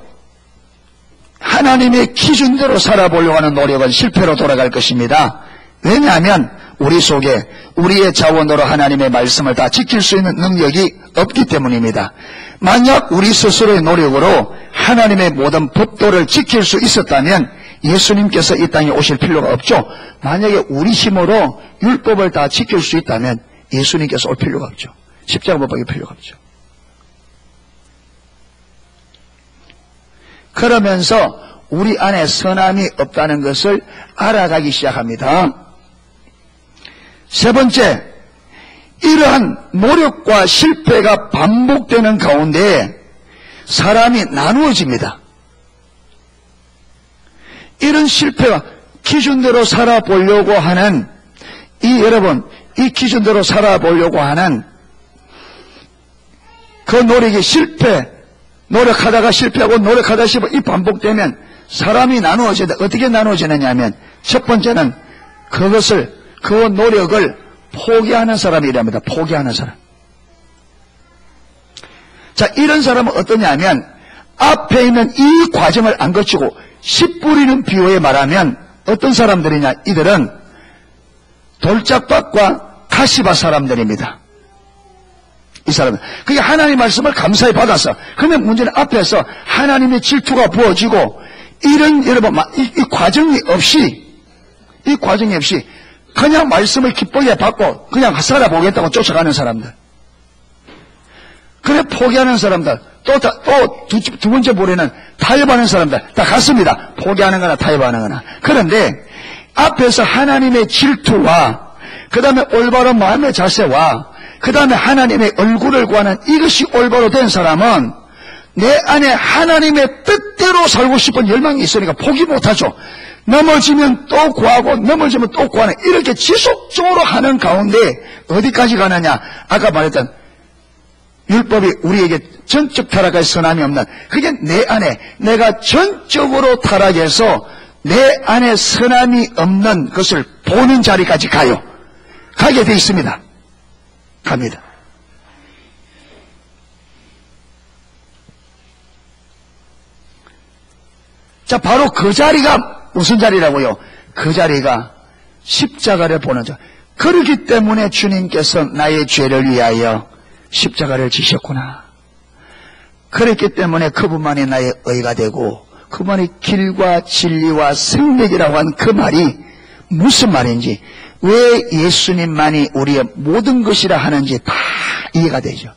하나님의 기준대로 살아보려고 하는 노력은 실패로 돌아갈 것입니다. 왜냐하면 우리 속에 우리의 자원으로 하나님의 말씀을 다 지킬 수 있는 능력이 없기 때문입니다. 만약 우리 스스로의 노력으로 하나님의 모든 법도를 지킬 수 있었다면 예수님께서 이 땅에 오실 필요가 없죠. 만약에 우리 힘으로 율법을 다 지킬 수 있다면 예수님께서 올 필요가 없죠. 십자가 못 박을 필요가 없죠. 그러면서 우리 안에 선함이 없다는 것을 알아가기 시작합니다. 세 번째, 이러한 노력과 실패가 반복되는 가운데 사람이 나누어집니다. 이런 실패와 기준대로 살아보려고 하는 여러분, 이 기준대로 살아보려고 하는 그 노력이 노력하다가 실패하고 노력하다가 실패하고 이 반복되면 사람이 나누어진다. 어떻게 나누어지느냐 하면 첫 번째는 그 노력을 포기하는 사람이랍니다. 포기하는 사람. 자, 이런 사람은 어떠냐 하면 앞에 있는 이 과정을 안 거치고 씨 뿌리는 비유에 말하면 어떤 사람들이냐, 이들은 돌짝밭과 가시밭 사람들입니다. 이 사람은 그게 하나님 말씀을 감사히 받았어. 그러면 문제는 앞에서 하나님의 질투가 부어지고 이런 여러분 이 과정이 없이 그냥 말씀을 기쁘게 받고 그냥 살아보겠다고 쫓아가는 사람들. 그래 포기하는 사람들 또 두 번째 보리는 타협하는 사람들 다 같습니다. 포기하는 거나 타협하는 거나. 그런데 앞에서 하나님의 질투와 그 다음에 올바른 마음의 자세와 그 다음에 하나님의 얼굴을 구하는 이것이 올바로 된 사람은 내 안에 하나님의 뜻대로 살고 싶은 열망이 있으니까 포기 못하죠. 넘어지면 또 구하고 넘어지면 또 구하는 이렇게 지속적으로 하는 가운데 어디까지 가느냐. 아까 말했던 율법이 우리에게 전적 타락할 선함이 없는 그게 내 안에 내가 전적으로 타락해서 내 안에 선함이 없는 것을 보는 자리까지 가게 돼 있습니다. 갑니다. 자, 바로 그 자리가 무슨 자리라고요? 그 자리가 십자가를 보는 자. 그렇기 때문에 주님께서 나의 죄를 위하여 십자가를 지셨구나. 그렇기 때문에 그분만이 나의 의가 되고 그분만이 길과 진리와 생명이라고 한 그 말이 무슨 말인지, 왜 예수님만이 우리의 모든 것이라 하는지 다 이해가 되죠.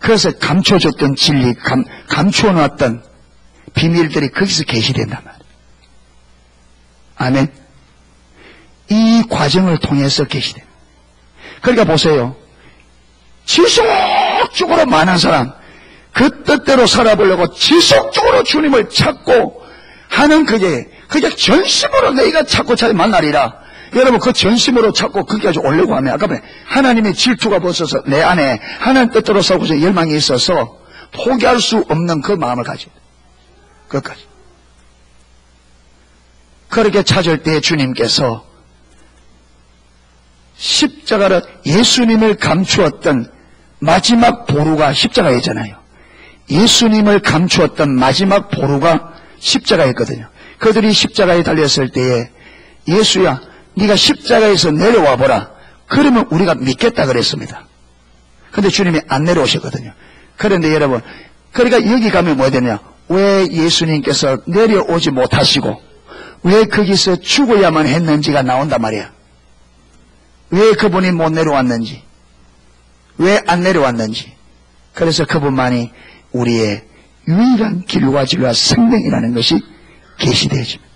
그래서 감춰줬던 진리, 감춰놓았던 비밀들이 거기서 계시된단 말이에요. 아멘. 이 과정을 통해서 계시됩니다. 그러니까 보세요. 지속적으로 많은 사람, 그 뜻대로 살아보려고 지속적으로 주님을 찾고 하는 그게 전심으로 내가 찾고 만나리라. 여러분, 그 전심으로 찾고 거기까지 오려고 하면 아까 하나님의 질투가 벗어서 내 안에 하나님 뜻대로 살고서 열망이 있어서 포기할 수 없는 그 마음을 가져야 돼. 끝까지. 그렇게 찾을 때 주님께서 십자가를, 예수님을 감추었던 마지막 보루가 십자가였잖아요. 예수님을 감추었던 마지막 보루가 십자가였거든요. 그들이 십자가에 달렸을 때에 예수야, 네가 십자가에서 내려와 보라. 그러면 우리가 믿겠다 그랬습니다. 근데 주님이 안 내려오셨거든요. 그런데 여러분, 그러니까 여기 가면 뭐 되냐? 왜 예수님께서 내려오지 못하시고 왜 거기서 죽어야만 했는지가 나온단 말이야. 왜 그분이 못 내려왔는지, 왜 안 내려왔는지. 그래서 그분만이 우리의 유일한 길과 진리와 생명이라는 것이 계시되어집니다.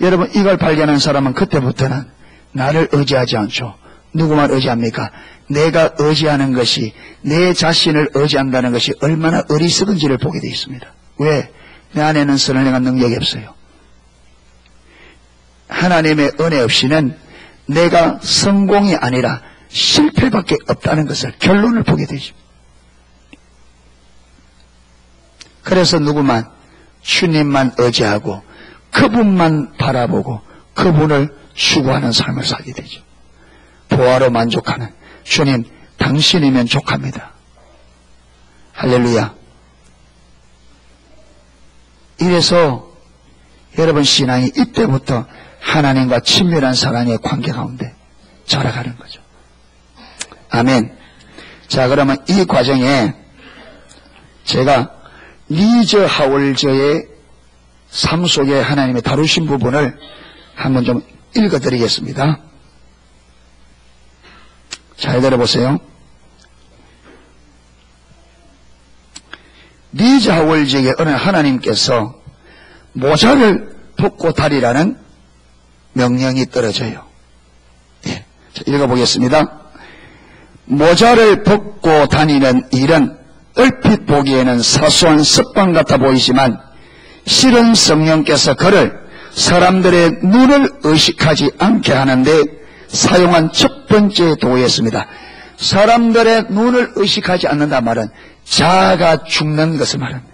여러분, 이걸 발견한 사람은 그때부터는 나를 의지하지 않죠. 누구만 의지합니까? 내가 의지하는 것이, 내 자신을 의지한다는 것이 얼마나 어리석은지를 보게 되어 있습니다. 왜? 내 안에는 선을 행한 능력이 없어요. 하나님의 은혜 없이는 내가 성공이 아니라 실패밖에 없다는 것을, 결론을 보게 되죠. 그래서 누구만? 주님만 의지하고 그분만 바라보고 그분을 추구하는 삶을 살게 되죠. 부하로 만족하는 주님, 당신이면 족합니다. 할렐루야. 이래서 여러분 신앙이 이때부터 하나님과 친밀한 사랑의 관계 가운데 자라가는 거죠. 아멘. 자, 그러면 이 과정에 제가 리즈 하월저의 삶 속에 하나님이 다루신 부분을 한번 좀 읽어드리겠습니다. 잘 들어보세요. 리즈 하월저에게 어느 하나님께서 모자를 벗고 다니라는 명령이 떨어져요. 예. 자, 읽어보겠습니다. 모자를 벗고 다니는 일은 얼핏 보기에는 사소한 습관 같아 보이지만 실은 성령께서 그를 사람들의 눈을 의식하지 않게 하는데 사용한 첫 번째 도구였습니다. 사람들의 눈을 의식하지 않는다 말은 자아가 죽는 것을 말합니다.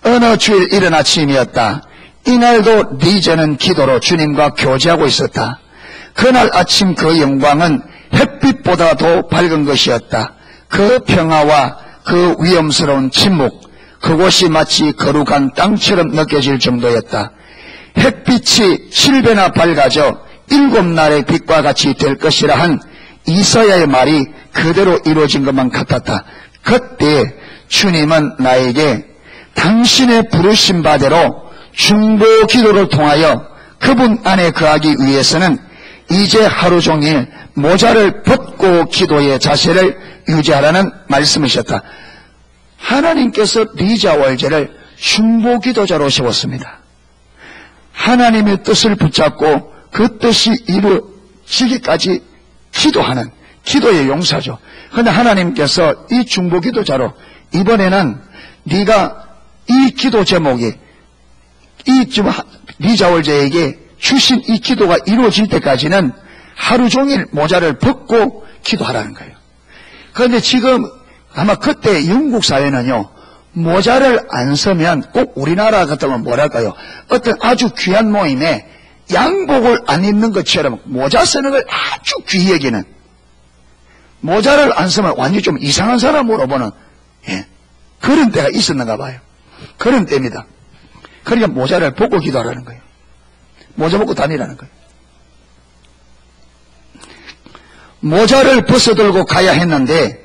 어느 주일 이른 아침이었다. 이날도 리즈는 기도로 주님과 교제하고 있었다. 그날 아침 그 영광은 햇빛보다 더 밝은 것이었다. 그 평화와 그 위험스러운 침묵, 그곳이 마치 거룩한 땅처럼 느껴질 정도였다. 햇빛이 7배나 밝아져 7날의 빛과 같이 될 것이라 한 이사야의 말이 그대로 이루어진 것만 같았다. 그때 주님은 나에게 당신의 부르신 바대로 중보 기도를 통하여 그분 안에 거하기 위해서는 이제 하루 종일 모자를 벗고 기도의 자세를 유지하라는 말씀이셨다. 하나님께서 리즈 하월저를 중보 기도자로 세웠습니다. 하나님의 뜻을 붙잡고 그 뜻이 이루어지기까지 기도하는 기도의 용사죠. 그런데 하나님께서 이 중보 기도자로 이번에는 네가 이 기도 제목이 리즈 하월저에게 주신 이 기도가 이루어질 때까지는 하루 종일 모자를 벗고 기도하라는 거예요. 그런데 지금 아마 그때 영국 사회는요, 모자를 안 쓰면 꼭 우리나라 같으면 뭐랄까요, 어떤 아주 귀한 모임에 양복을 안 입는 것처럼 모자 쓰는 걸 아주 귀히 여기는, 모자를 안 쓰면 완전히 좀 이상한 사람으로 보는, 그런 때가 있었는가 봐요. 그런 때입니다. 그러니까 모자를 벗고 기도하라는 거예요. 모자 벗고 다니라는 거예요. 모자를 벗어들고 가야 했는데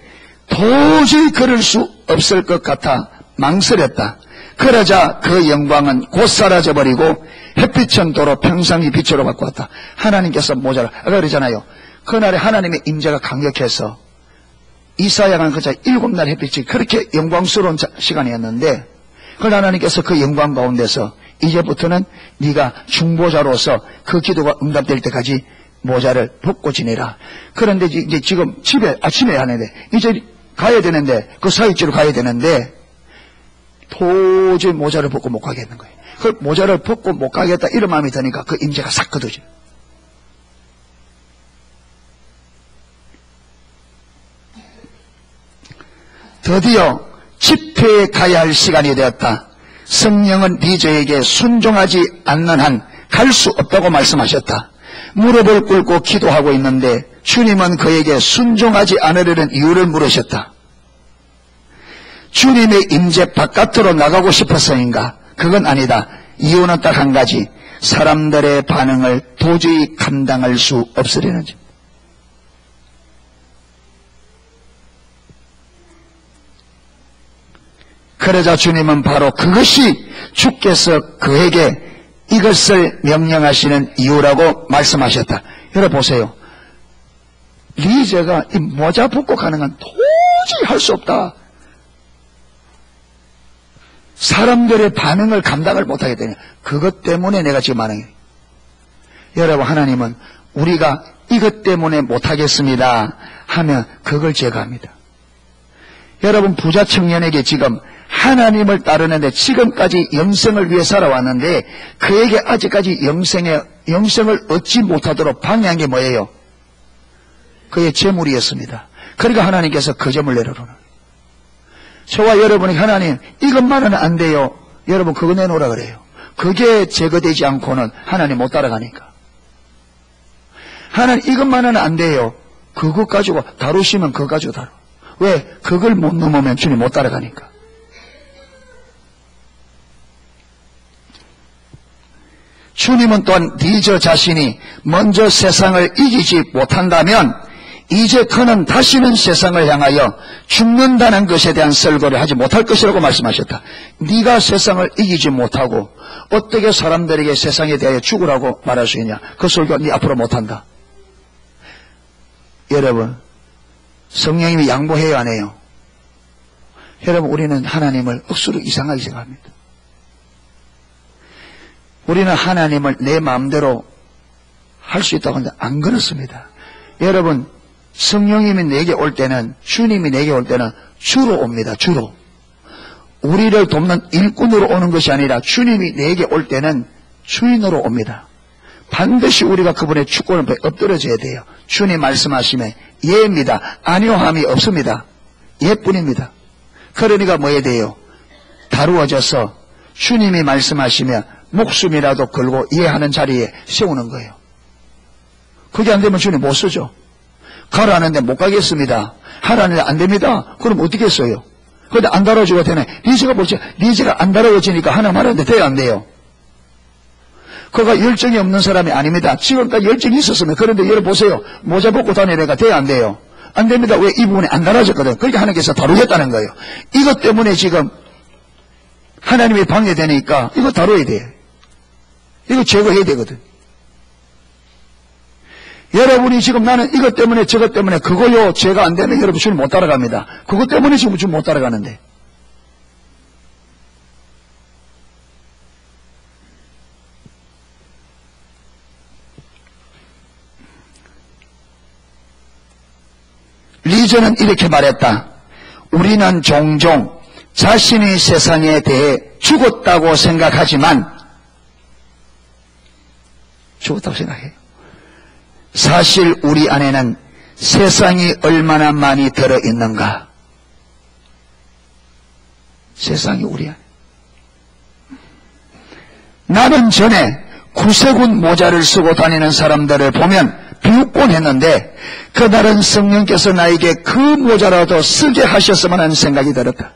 도저히 걸을 수 없을 것 같아 망설였다. 그러자 그 영광은 곧 사라져버리고 햇빛은 도로 평상시 빛으로 바꾸었다. 하나님께서 모자를, 아까 그러잖아요. 그날에 하나님의 임재가 강력해서 이사야가 그자 7날 햇빛이 그렇게 영광스러운 시간이었는데, 그걸 하나님께서 그 영광 가운데서 이제부터는 네가 중보자로서 그 기도가 응답될 때까지 모자를 벗고 지내라. 그런데 이제 지금 집에 아침에 하는데 이제 가야 되는데, 그 사역지로 가야 되는데 도저히 모자를 벗고 못 가겠는 거예요. 그 모자를 벗고 못 가겠다 이런 마음이 드니까 그 임재가 싹 거두죠. 드디어 집회에 가야 할 시간이 되었다. 성령은 리즈에게 순종하지 않는 한 갈 수 없다고 말씀하셨다. 무릎을 꿇고 기도하고 있는데 주님은 그에게 순종하지 않으려는 이유를 물으셨다. 주님의 임재 바깥으로 나가고 싶어서인가? 그건 아니다. 이유는 딱 한 가지. 사람들의 반응을 도저히 감당할 수 없으려는 점. 그러자 주님은 바로 그것이 주께서 그에게 이것을 명령하시는 이유라고 말씀하셨다. 여러분 보세요. 리즈가 이 모자 벗고 가는 건 도저히 할 수 없다. 사람들의 반응을 감당을 못하게 되냐. 그것 때문에 내가 지금 말하는 거예요. 여러분, 하나님은 우리가 이것 때문에 못하겠습니다 하면 그걸 제거합니다. 여러분, 부자 청년에게 지금 하나님을 따르는데 지금까지 영생을 위해 살아왔는데 그에게 아직까지 영생을 얻지 못하도록 방해한 게 뭐예요? 그의 재물이었습니다. 그러니까 하나님께서 그 점을 내려놓는. 저와 여러분이 하나님 이것만은 안 돼요. 여러분 그거 내놓으라 그래요. 그게 제거되지 않고는 하나님 못 따라가니까. 하나님 이것만은 안 돼요. 그것 가지고 다루시면 그거 가지고 다루. 왜? 그걸 못 넘으면 주님 못 따라가니까. 주님은 또한 네 저 자신이 먼저 세상을 이기지 못한다면 이제 그는 다시는 세상을 향하여 죽는다는 것에 대한 설거를 하지 못할 것이라고 말씀하셨다. 네가 세상을 이기지 못하고 어떻게 사람들에게 세상에 대하여 죽으라고 말할 수 있냐. 그 설교 네 앞으로 못한다. 여러분 성령님이 양보해요 안 해요? 여러분 우리는 하나님을 억수로 이상하게 생각합니다. 우리는 하나님을 내 마음대로 할 수 있다고 하는데 안 그렇습니다. 여러분 성령님이 내게 올 때는 주님이 내게 올 때는 주로 옵니다. 주로. 우리를 돕는 일꾼으로 오는 것이 아니라 주님이 내게 올 때는 주인으로 옵니다. 반드시 우리가 그분의 축권을 엎드려져야 돼요. 주님 말씀하시면 예입니다. 아니오함이 없습니다. 예뿐입니다. 그러니까 뭐 해야 돼요? 다루어져서 주님이 말씀하시면 목숨이라도 걸고 이해하는 자리에 세우는 거예요. 그게 안 되면 주님 못 쓰죠. 가라는데 못 가겠습니다. 하라는데 안 됩니다. 그럼 어떻게 써요? 그런데 안 다뤄주고 되네. 니제가 뭐지? 니제가 안 다뤄지니까 하나 말하는데 돼요 안 돼요? 그가 열정이 없는 사람이 아닙니다. 지금까지 열정이 있었으면. 그런데 여러분 보세요. 모자 벗고 다니니까 돼요 안 돼요? 안 됩니다. 왜? 이 부분이 안 달아졌거든. 그러니까 하나님께서 다루겠다는 거예요. 이것 때문에 지금 하나님이 방해되니까 이거 다뤄야 돼. 이거 제거해야 되거든. 여러분이 지금 나는 이것 때문에 저것 때문에 그거요 제가 안 되면 여러분 주님 못 따라갑니다. 그것 때문에 지금 주님 못 따라가는데. 리저는 이렇게 말했다. 우리는 종종 자신이 세상에 대해 죽었다고 생각하지만 죽었다고 생각해요. 사실 우리 안에는 세상이 얼마나 많이 들어있는가. 세상이 우리 안에. 나는 전에 구세군 모자를 쓰고 다니는 사람들을 보면 비웃곤 했는데 그날은 성령께서 나에게 그 모자라도 쓰게 하셨으면 하는 생각이 들었다.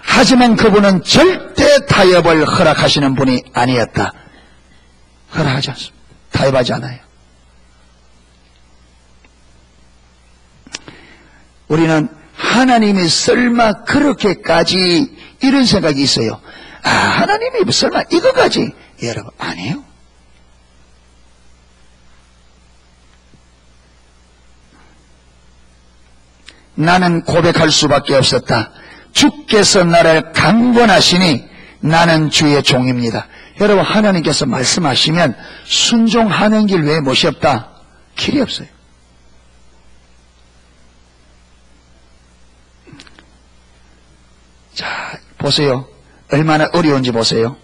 하지만 그분은 절대 타협을 허락하시는 분이 아니었다. 허락하지 않습니다. 타협하지 않아요. 우리는 하나님이 설마 그렇게까지 이런 생각이 있어요. 아, 하나님이 설마 이거까지. 여러분 아니에요. 나는 고백할 수밖에 없었다. 주께서 나를 강권하시니 나는 주의 종입니다. 여러분 하나님께서 말씀하시면 순종하는 길 외에 무엇이 없다. 길이 없어요. 자 보세요. 얼마나 어려운지 보세요.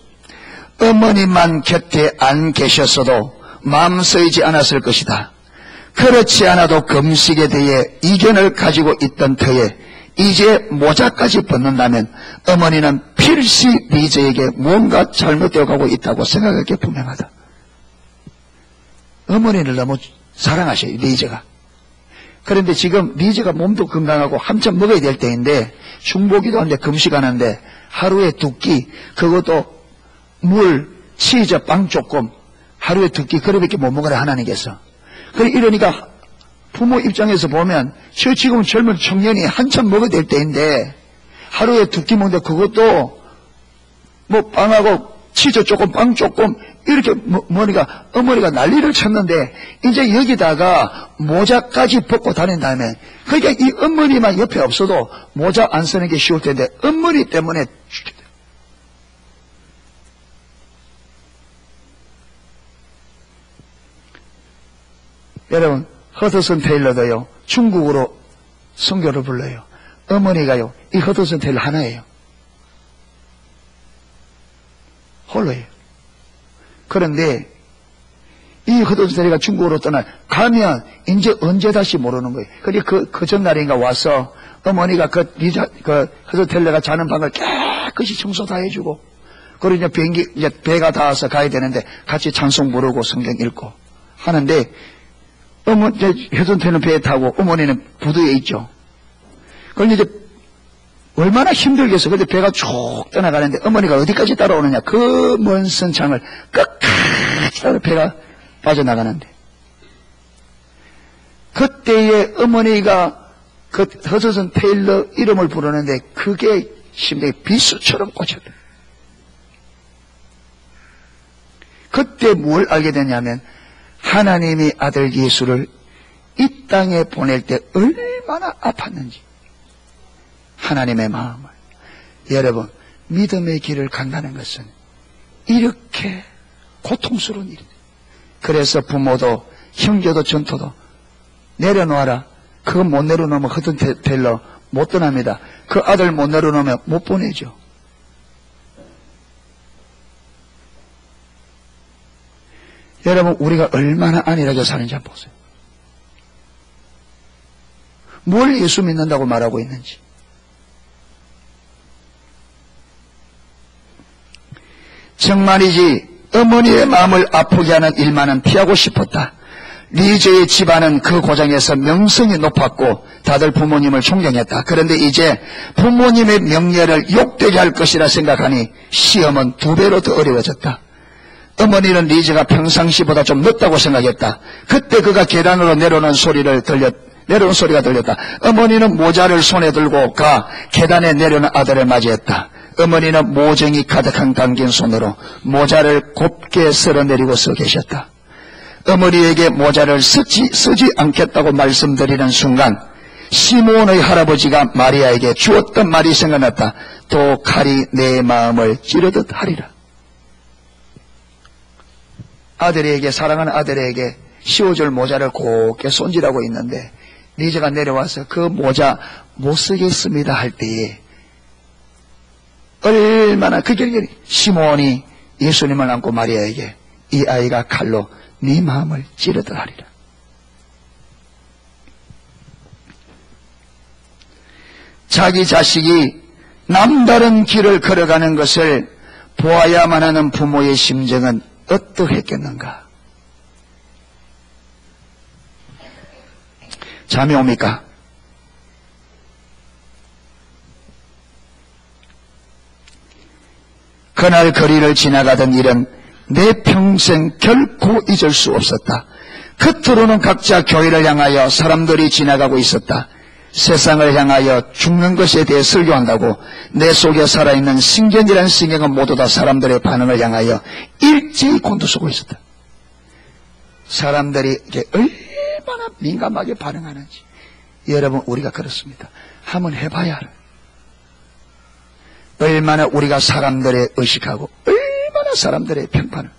어머니만 곁에 안 계셨어도 마음 쓰이지 않았을 것이다. 그렇지 않아도 금식에 대해 이견을 가지고 있던 터에 이제 모자까지 벗는다면 어머니는 필시 리저에게 뭔가 잘못되어 가고 있다고 생각할 게 분명하다. 어머니를 너무 사랑하셔요, 리저가. 그런데 지금 리저가 몸도 건강하고 한참 먹어야 될 때인데 중보기도 하는데 금식하는데 하루에 2끼, 그것도 물, 치즈, 빵 조금 하루에 2끼 그렇게밖에 못 먹으라 하나님께서. 이러니까 부모 입장에서 보면 저 지금 젊은 청년이 한참 먹어야 될 때인데 하루에 2끼 먹는데 그것도 뭐 빵하고 치즈 조금 빵 조금 이렇게 어머니가 난리를 쳤는데 이제 여기다가 모자까지 벗고 다닌 다음에 그러니까 이 어머니만 옆에 없어도 모자 안 쓰는 게 쉬울 텐데 어머니 때문에 여러분 허드슨 테일러도요 중국으로 선교를 불러요. 어머니가요 이 허드슨 테일러 하나예요. 홀로예요. 그런데 이 허드슨테리가 중국으로 가면 이제 언제 다시 모르는 거예요. 그리고 그 전날인가 와서 어머니가 그 허드텔레가 자는 방을 깨끗이 청소 다 해주고, 그리고 이제 배가 닿아서 가야 되는데 같이 찬송 부르고 성경 읽고 하는데, 허드텔레는 배에 타고 어머니는 부두에 있죠. 그런데 이제 얼마나 힘들겠어. 근데 배가 쭉 떠나가는데 어머니가 어디까지 따라오느냐. 그 먼 선창을 끝까지 따라 배가 빠져나가는데, 그때에 어머니가 그 허드슨 테일러 이름을 부르는데 그게 심장에 비수처럼 꽂혔다. 그때 뭘 알게 됐냐면 하나님이 아들 예수를 이 땅에 보낼 때 얼마나 아팠는지, 하나님의 마음을. 여러분, 믿음의 길을 간다는 것은 이렇게 고통스러운 일입니다. 그래서 부모도 형제도 전토도 내려놓아라. 그거 못 내려놓으면 허드텔러 못 떠납니다. 그 아들 못 내려놓으면 못 보내죠. 여러분, 우리가 얼마나 안일하게 사는지 한번 보세요. 뭘 예수 믿는다고 말하고 있는지. 정말이지 어머니의 마음을 아프게 하는 일만은 피하고 싶었다. 리즈의 집안은 그 고장에서 명성이 높았고 다들 부모님을 존경했다. 그런데 이제 부모님의 명예를 욕되게 할 것이라 생각하니 시험은 2배로 더 어려워졌다. 어머니는 리즈가 평상시보다 좀 늦다고 생각했다. 그때 그가 계단으로 내려오는 소리가 들렸다. 어머니는 모자를 손에 들고 계단에 내려오는 아들을 맞이했다. 어머니는 모정이 가득한 감긴 손으로 모자를 곱게 쓸어내리고 서 계셨다. 어머니에게 모자를 쓰지 않겠다고 말씀드리는 순간 시몬의 할아버지가 마리아에게 주었던 말이 생각났다. 또 칼이 내 마음을 찌르듯 하리라. 사랑하는 아들에게 씌워줄 모자를 곱게 손질하고 있는데 리즈가 내려와서 그 모자 못 쓰겠습니다 할 때에 얼마나 시몬이 예수님을 안고 마리아에게 이 아이가 칼로 네 마음을 찌르듯 하리라. 자기 자식이 남다른 길을 걸어가는 것을 보아야만 하는 부모의 심정은 어떠했겠는가. 잠이 옵니까? 그날 거리를 지나가던 일은 내 평생 결코 잊을 수 없었다. 겉으로는 각자 교회를 향하여 사람들이 지나가고 있었다. 세상을 향하여 죽는 것에 대해 설교한다고 내 속에 살아있는 신경이라는 신경은 모두 다 사람들의 반응을 향하여 일제히 곤두서고 있었다. 사람들이 이게 얼마나 민감하게 반응하는지. 여러분, 우리가 그렇습니다. 한번 해봐야 알아요. 얼마나 우리가 사람들의 의식하고 얼마나 사람들의 평판을.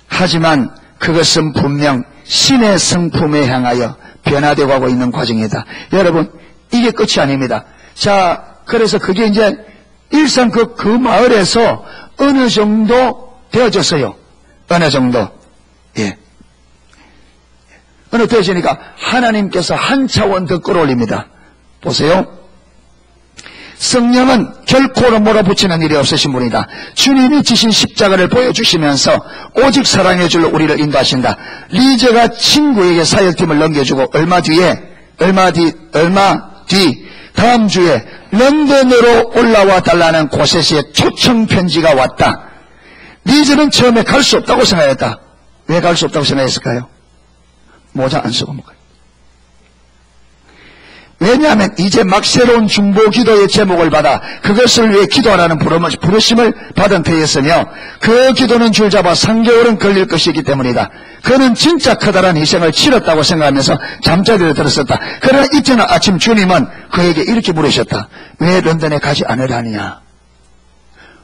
하지만 그것은 분명 신의 성품에 향하여 변화되고 가고 있는 과정이다. 여러분, 이게 끝이 아닙니다. 자, 그래서 그게 이제 일상 그 마을에서 어느 정도 되어졌어요. 어느 정도. 예. 어느 되어지니까 하나님께서 한 차원 더 끌어올립니다. 보세요. 성령은 결코 몰아붙이는 일이 없으신 분이다. 주님이 지신 십자가를 보여주시면서 오직 사랑해 줄 우리를 인도하신다. 리제가 친구에게 사역팀을 넘겨주고 얼마 뒤 다음 주에 런던으로 올라와 달라는 고세시의 초청 편지가 왔다. 리제는 처음에 갈 수 없다고 생각했다. 왜 갈 수 없다고 생각했을까요? 모자 안 쓰고 먹어요. 왜냐하면 이제 막 새로운 중보 기도의 제목을 받아 그것을 위해 기도하라는 부르심을 받은 터였으며 그 기도는 줄잡아 3개월은 걸릴 것이기 때문이다. 그는 진짜 커다란 희생을 치렀다고 생각하면서 잠자리를 들었었다. 그러나 이튿날 아침 주님은 그에게 이렇게 물으셨다. 왜 런던에 가지 않으려느냐?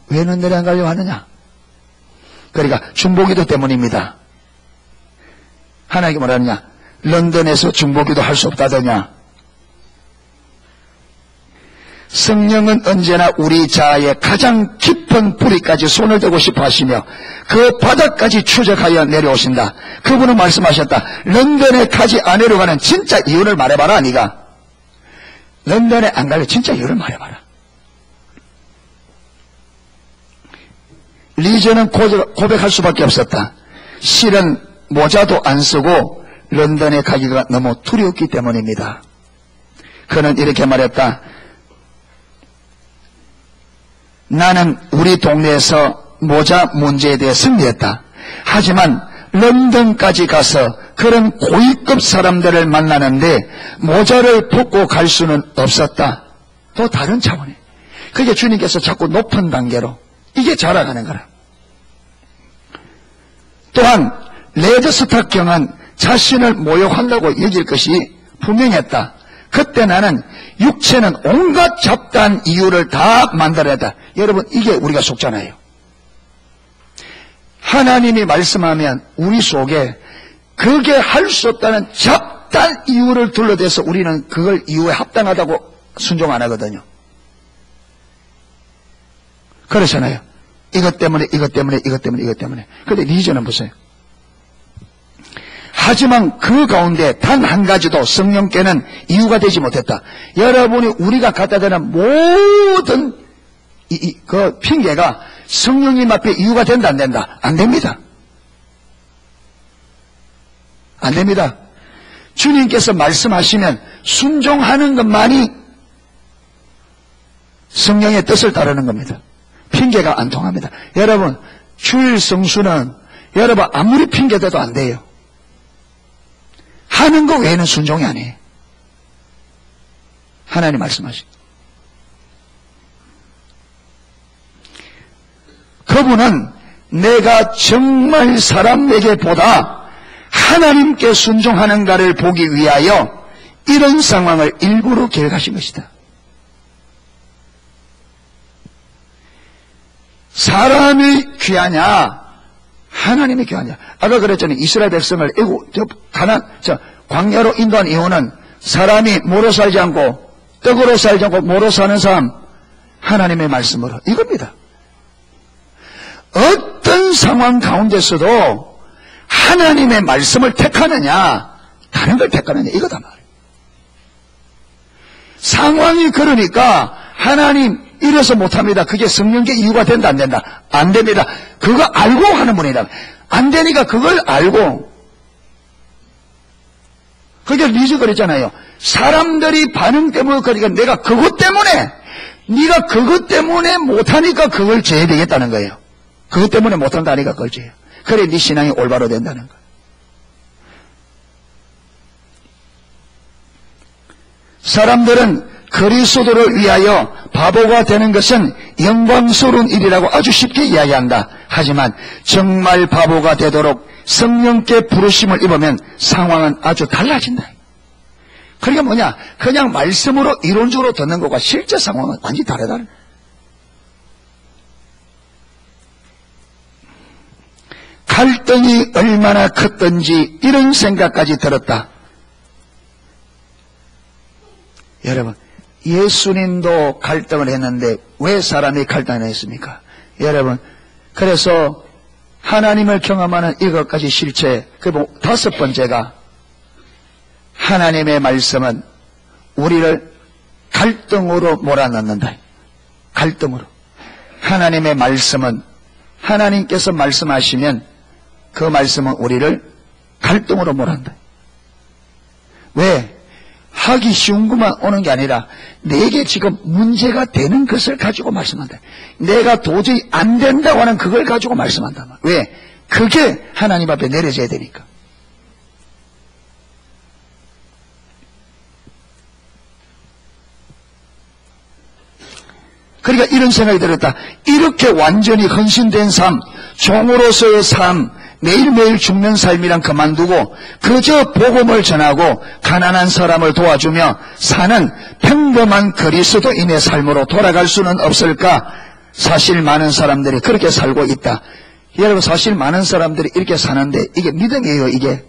왜 런던에 안 가려고 하느냐? 그러니까 중보 기도 때문입니다. 하나님께 뭐라 하느냐? 런던에서 중보기도 할 수 없다더냐? 성령은 언제나 우리 자아의 가장 깊은 뿌리까지 손을 대고 싶어 하시며 그 바닥까지 추적하여 내려오신다. 그분은 말씀하셨다. 런던에 가지 않으려 가는 진짜 이유를 말해봐라. 네가 런던에 안 가려 진짜 이유를 말해봐라. 리저는 고백할 수밖에 없었다. 실은 모자도 안 쓰고 런던에 가기가 너무 두려웠기 때문입니다. 그는 이렇게 말했다. 나는 우리 동네에서 모자 문제에 대해 승리했다. 하지만 런던까지 가서 그런 고위급 사람들을 만나는데 모자를 벗고 갈 수는 없었다. 또 다른 차원에. 그게 주님께서 자꾸 높은 단계로 이게 자라가는 거라. 또한 레드스타 경은 자신을 모욕한다고 여길 것이 분명했다. 그때 나는 육체는 온갖 잡다한 이유를 다 만들어냈다. 여러분 이게 우리가 속잖아요. 하나님이 말씀하면 우리 속에 그게 할 수 없다는 잡다한 이유를 둘러대서 우리는 그걸 이유에 합당하다고 순종 안 하거든요. 그렇잖아요. 이것 때문에 이것 때문에 이것 때문에 이것 때문에. 그런데 리저는 보세요. 하지만 그 가운데 단 한 가지도 성령께는 이유가 되지 못했다. 여러분이 우리가 갖다 대는 모든 그 핑계가 성령님 앞에 이유가 된다 안 된다? 안 됩니다. 안 됩니다. 주님께서 말씀하시면 순종하는 것만이 성령의 뜻을 따르는 겁니다. 핑계가 안 통합니다. 여러분 주일 성수는 여러분 아무리 핑계대도 안 돼요. 하는 거 외에는 순종이 아니에요. 하나님 말씀하시죠. 그분은 내가 정말 사람에게 보다 하나님께 순종하는가를 보기 위하여 이런 상황을 일부러 계획하신 것이다. 사람이 귀하냐 하나님이 귀하냐. 아까 그랬잖아요. 이스라엘 백성을 광야로 인도한 이유는 사람이 뭐로 살지 않고 떡으로 살지 않고 뭐로 사는 삶 하나님의 말씀으로 이겁니다. 어떤 상황 가운데서도 하나님의 말씀을 택하느냐 다른 걸 택하느냐 이거다 말이에요. 상황이 그러니까 하나님 이래서 못합니다. 그게 성령의 이유가 된다 안 된다? 안 됩니다. 그거 알고 하는 분이다. 안 되니까 그걸 알고. 그게 리즈 그랬잖아요. 사람들이 반응 때문에 그러니까 내가 그것 때문에 네가 그것 때문에 못하니까 그걸 죄야 되겠다는 거예요. 그것 때문에 못한다니까 그걸 죄요. 그래 네 신앙이 올바로 된다는 거예요. 사람들은 그리스도를 위하여 바보가 되는 것은 영광스러운 일이라고 아주 쉽게 이야기한다. 하지만 정말 바보가 되도록 성령께 부르심을 입으면 상황은 아주 달라진다. 그러니까 뭐냐? 그냥 말씀으로 이론적으로 듣는 것과 실제 상황은 완전히 다르다는 거예요. 갈등이 얼마나 컸던지 이런 생각까지 들었다. 여러분 예수님도 갈등을 했는데 왜 사람이 갈등을 했습니까? 여러분 그래서 하나님을 경험하는 이것까지 실체 다섯 번째가 하나님의 말씀은 우리를 갈등으로 몰아넣는다. 갈등으로. 하나님의 말씀은 하나님께서 말씀하시면 그 말씀은 우리를 갈등으로 몰아넣는다. 왜? 하기 쉬운 것만 오는 게 아니라 내게 지금 문제가 되는 것을 가지고 말씀한다. 내가 도저히 안 된다고 하는 그걸 가지고 말씀한다. 왜? 그게 하나님 앞에 내려져야 되니까. 그러니까 이런 생각이 들었다. 이렇게 완전히 헌신된 삶, 종으로서의 삶, 매일매일 죽는 삶이란 그만두고 그저 복음을 전하고 가난한 사람을 도와주며 사는 평범한 그리스도인의 삶으로 돌아갈 수는 없을까? 사실 많은 사람들이 그렇게 살고 있다. 여러분 사실 많은 사람들이 이렇게 사는데 이게 믿음이에요. 이게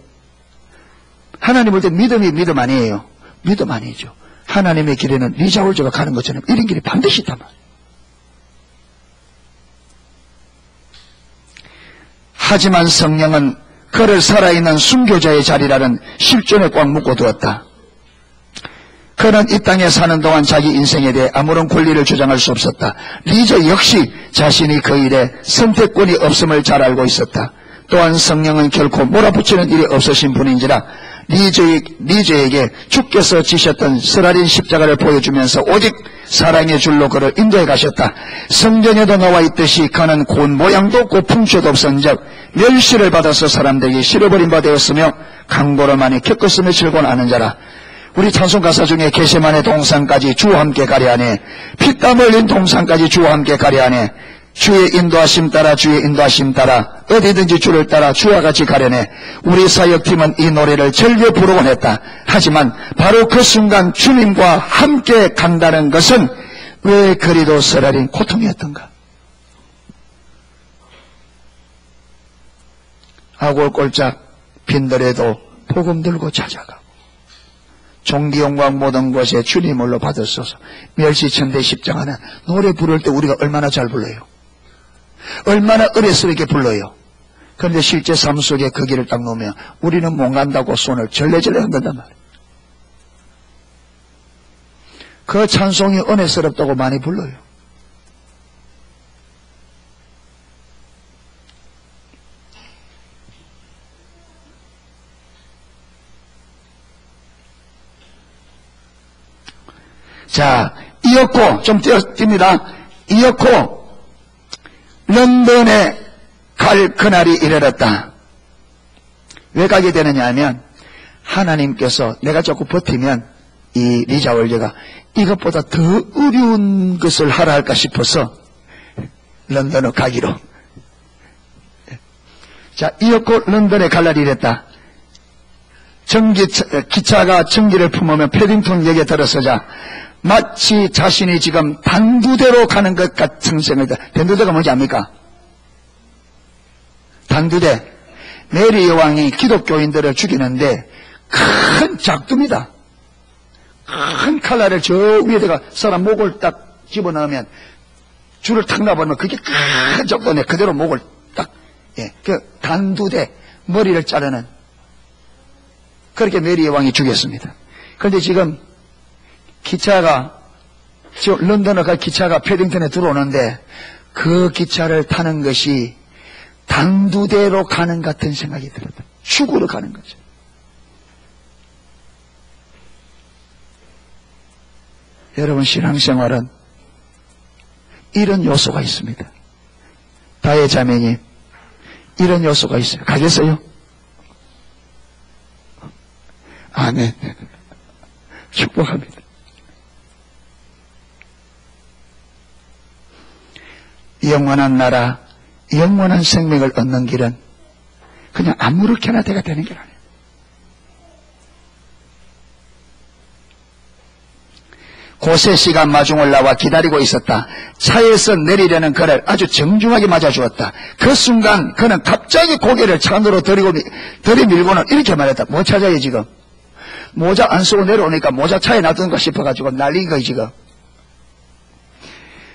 하나님 볼 때 믿음이 믿음 아니에요. 믿음 아니죠. 하나님의 길에는 리자월저가 가는 것처럼 이런 길이 반드시 있단 말이에요. 하지만 성령은 그를 살아있는 순교자의 자리라는 실존에 꽉 묶어두었다. 그는 이 땅에 사는 동안 자기 인생에 대해 아무런 권리를 주장할 수 없었다. 리저 역시 자신이 그 일에 선택권이 없음을 잘 알고 있었다. 또한 성령은 결코 몰아붙이는 일이 없으신 분인지라 리저에게 주께서 지셨던 쓰라린 십자가를 보여주면서 오직 사랑의 줄로 그를 인도해 가셨다. 성경에도 나와 있듯이 그는 고운 모양도 없고 풍채도 없은즉 멸시를 받아서 사람들에게 실어버린 바 되었으며 강고를 많이 겪었으며 즐거운 아는 자라. 우리 찬송 가사 중에 게세마네 동산까지 주와 함께 가려하네, 피땀 흘린 동산까지 주와 함께 가려하네, 주의 인도하심 따라 주의 인도하심 따라 어디든지 주를 따라 주와 같이 가려네. 우리 사역팀은 이 노래를 즐겨 부르곤 했다. 하지만 바로 그 순간 주님과 함께 간다는 것은 왜 그리도 쓰라린 고통이었던가. 아골골짝 빈들에도 복음 들고 찾아가고 종기영광 모든 것에 주님을로 받으소서. 멸시천대 십자가는 노래 부를 때 우리가 얼마나 잘 불러요. 얼마나 의뢰스럽게 불러요. 그런데 실제 삶 속에 그 길을 딱 놓으면 우리는 못 간다고 손을 절레절레 흔든단 말이에요. 그 찬송이 은혜스럽다고 많이 불러요. 자, 이었고, 좀 뜁니다. 이었고, 런던에 갈 그날이 이르렀다. 왜 가게 되느냐 하면, 하나님께서 내가 조금 버티면, 이 리자월저가 이것보다 더 어려운 것을 하라 할까 싶어서, 런던으로 가기로. 자, 이었고, 런던에 갈 날이 이랬다. 기차가 전기를 품으며 패딩턴 역에 들어서자, 마치 자신이 지금 단두대로 가는 것 같은 생각이다. 단두대가 뭔지 압니까? 단두대. 메리 여왕이 기독교인들을 죽이는데 큰 작두입니다. 큰 칼날을 저 위에다가 사람 목을 딱 집어넣으면 줄을 탁 놔버리면 그게 큰 작두네. 그대로 목을 딱, 그 단두대, 머리를 자르는. 그렇게 메리 여왕이 죽였습니다. 그런데 지금 기차가, 지금 런던으로 갈 기차가 패딩턴에 들어오는데 그 기차를 타는 것이 단두대로 가는 같은 생각이 들었다. 죽으러 가는 거죠. 여러분, 신앙생활은 이런 요소가 있습니다. 다혜 자매님, 이런 요소가 있어요. 가겠어요? 아멘. 축복합니다. 영원한 나라, 영원한 생명을 얻는 길은 그냥 아무렇게나 돼가 되는 길 아니에요. 고세씨가 마중을 나와 기다리고 있었다. 차에서 내리려는 그를 아주 정중하게 맞아주었다. 그 순간 그는 갑자기 고개를 차안으로 들이밀고는 이렇게 말했다. 뭐 찾아요 지금? 모자 안 쓰고 내려오니까 모자 차에 놔둔가 싶어가지고 난리인 거예요 지금.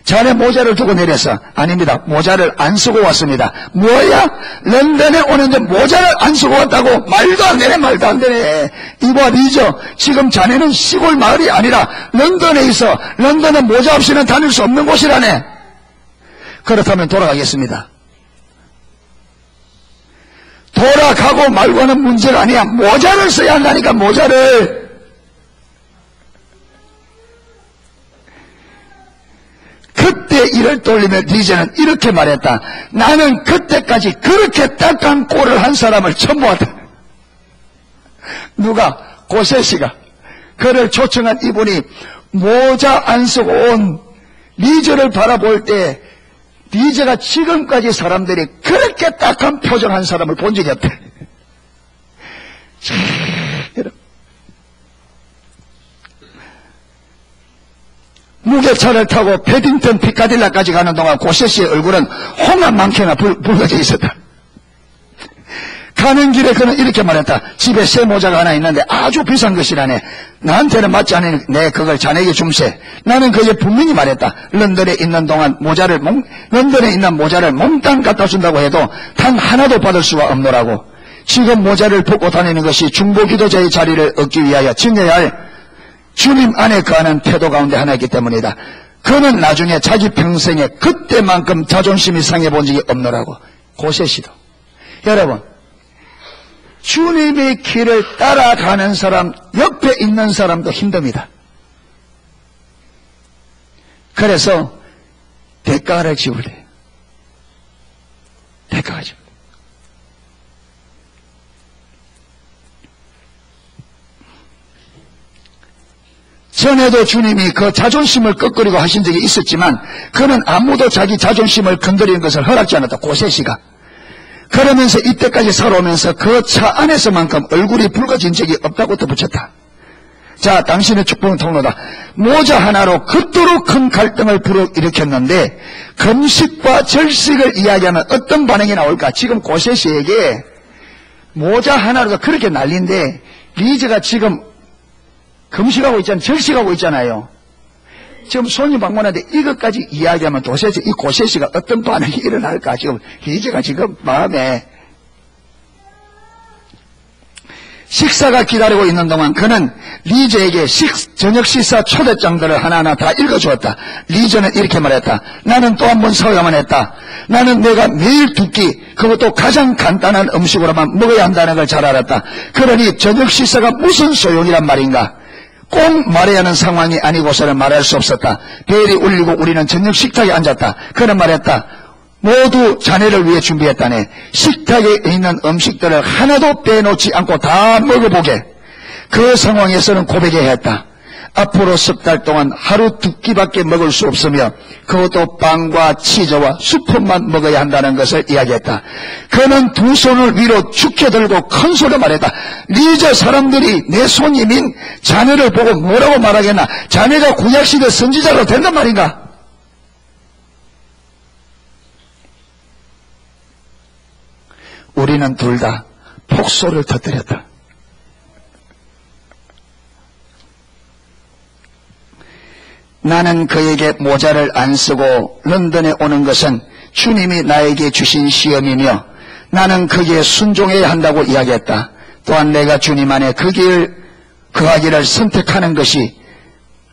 자네 모자를 두고 내려서 아닙니다. 모자를 안 쓰고 왔습니다. 뭐야? 런던에 오는데 모자를 안 쓰고 왔다고? 말도 안 되네, 말도 안 되네. 이봐 리저, 지금 자네는 시골 마을이 아니라 런던에 있어. 런던은 모자 없이는 다닐 수 없는 곳이라네. 그렇다면 돌아가겠습니다. 돌아가고 말고는 문제가 아니야. 모자를 써야 한다니까, 모자를. 그때 이를 돌리며 리저는 이렇게 말했다. 나는 그때까지 그렇게 딱한 꼴을 한 사람을 처음 보았다. 누가? 고세씨가. 그를 초청한 이분이 모자 안 쓰고 온 리저를 바라볼 때 리저가 지금까지 사람들이 그렇게 딱한 표정한 사람을 본 적이 없대. 무게차를 타고 패딩턴 피카딜라까지 가는 동안 고세씨의 얼굴은 홍합만큼이나 붉어져 있었다. 가는 길에 그는 이렇게 말했다. 집에 새 모자가 하나 있는데 아주 비싼 것이라네. 나한테는 맞지 않으니 내 그걸 자네에게 줌세. 나는 그에 분명히 말했다. 런던에 있는 동안 런던에 있는 모자를 몽땅 갖다 준다고 해도 단 하나도 받을 수가 없노라고. 지금 모자를 벗고 다니는 것이 중보기도자의 자리를 얻기 위하여 지녀야 할 주님 안에 거하는 태도 가운데 하나이기 때문이다. 그는 나중에 자기 평생에 그때만큼 자존심이 상해본 적이 없노라고. 고세시도. 여러분, 주님의 길을 따라가는 사람, 옆에 있는 사람도 힘듭니다. 그래서 대가를 지불해야 돼요. 대가가 지불해야 돼요. 전에도 주님이 그 자존심을 꺾으려고 하신 적이 있었지만 그는 아무도 자기 자존심을 건드리는 것을 허락지 않았다. 고세시가. 그러면서 이때까지 살아오면서 그 차 안에서만큼 얼굴이 붉어진 적이 없다고 덧붙였다. 자, 당신의 축복은 통로다. 모자 하나로 그토록 큰 갈등을 불어일으켰는데 금식과 절식을 이야기하면 어떤 반응이 나올까? 지금 고세시에게 모자 하나로도 그렇게 난리인데 리즈가 지금 금식하고 있잖아요. 절식하고 있잖아요. 지금 손님 방문하는데 이것까지 이야기하면 도대체 이 고세시가 어떤 반응이 일어날까? 지금 리즈가 지금 마음에 식사가 기다리고 있는 동안 그는 리즈에게 저녁 식사 초대장들을 하나하나 다 읽어주었다. 리즈는 이렇게 말했다. 나는 또 한 번 서야만 했다. 나는 내가 매일 두 끼, 그것도 가장 간단한 음식으로만 먹어야 한다는 걸 잘 알았다. 그러니 저녁 식사가 무슨 소용이란 말인가? 꼭 말해야 하는 상황이 아니고서는 말할 수 없었다. 벨이 울리고 우리는 저녁 식탁에 앉았다. 그는 말했다. 모두 자네를 위해 준비했다네. 식탁에 있는 음식들을 하나도 빼놓지 않고 다 먹어보게. 그 상황에서는 고백해야 했다. 앞으로 석 달 동안 하루 두 끼밖에 먹을 수 없으며 그것도 빵과 치즈와 수프만 먹어야 한다는 것을 이야기했다. 그는 두 손을 위로 축혀들고 큰 소리로 말했다. 리저 사람들이 내 손님인 자네를 보고 뭐라고 말하겠나? 자네가 구약시대 선지자로 된단 말인가? 우리는 둘 다 폭소를 터뜨렸다. 나는 그에게 모자를 안 쓰고 런던에 오는 것은 주님이 나에게 주신 시험이며 나는 거기에 순종해야 한다고 이야기했다. 또한 내가 주님 안에 그 길을 거하기를 선택하는 것이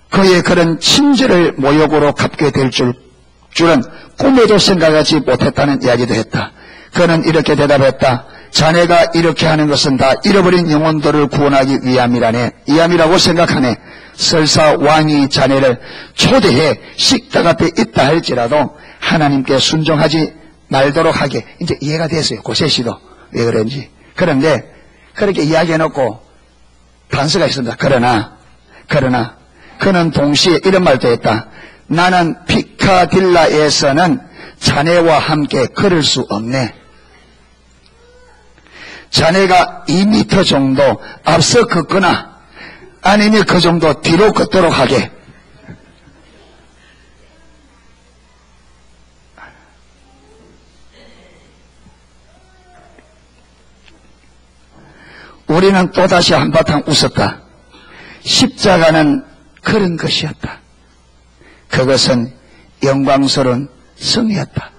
그의 그런 친절을 모욕으로 갚게 될 줄은 꿈에도 생각하지 못했다는 이야기도 했다. 그는 이렇게 대답했다. 자네가 이렇게 하는 것은 다 잃어버린 영혼들을 구원하기 위함이라네. 위함이라고 생각하네. 설사 왕이 자네를 초대해 식탁 앞에 있다 할지라도 하나님께 순종하지 말도록 하게. 이제 이해가 됐어요. 고세시도 왜 그런지. 그런데 그렇게 이야기해놓고 단서가 있습니다. 그러나 그는 동시에 이런 말도 했다. 나는 피카딜라에서는 자네와 함께 걸을 수 없네. 자네가 2m 정도 앞서 걷거나 아니면 그 정도 뒤로 걷도록 하게. 우리는 또다시 한바탕 웃었다. 십자가는 그런 것이었다. 그것은 영광스러운 승리였다.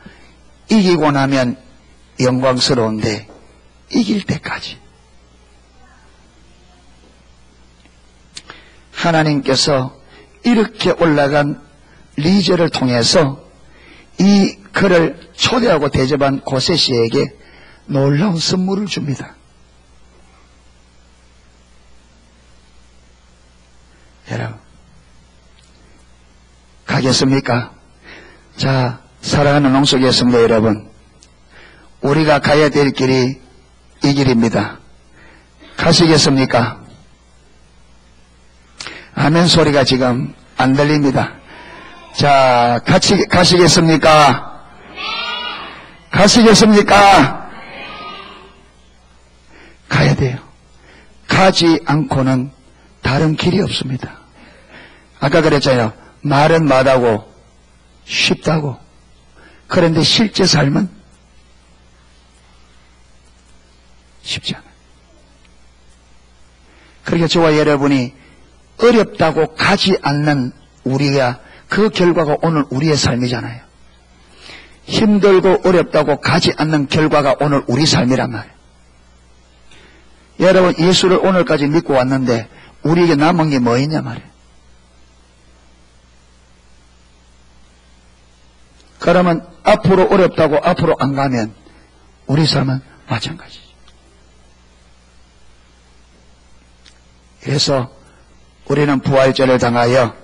이기고 나면 영광스러운데 이길 때까지 하나님께서 이렇게 올라간 리저를 통해서 이 그를 초대하고 대접한 고세시에게 놀라운 선물을 줍니다. 여러분, 가겠습니까? 자, 사랑하는 농속이었습니다. 여러분, 우리가 가야 될 길이 이 길입니다. 가시겠습니까? 아멘 소리가 지금 안 들립니다. 자, 같이 가시겠습니까? 가시겠습니까? 가야 돼요. 가지 않고는 다른 길이 없습니다. 아까 그랬잖아요. 말은 마다고 쉽다고. 그런데 실제 삶은 쉽지 않아요. 그렇게 저와 여러분이 어렵다고 가지 않는 우리가 그 결과가 오늘 우리의 삶이잖아요. 힘들고 어렵다고 가지 않는 결과가 오늘 우리 삶이란 말이에요. 여러분, 예수를 오늘까지 믿고 왔는데 우리에게 남은 게 뭐 있냐 말이에요. 그러면 앞으로 어렵다고 앞으로 안 가면 우리 삶은 마찬가지죠. 그래서 우리는 부활절을 당하여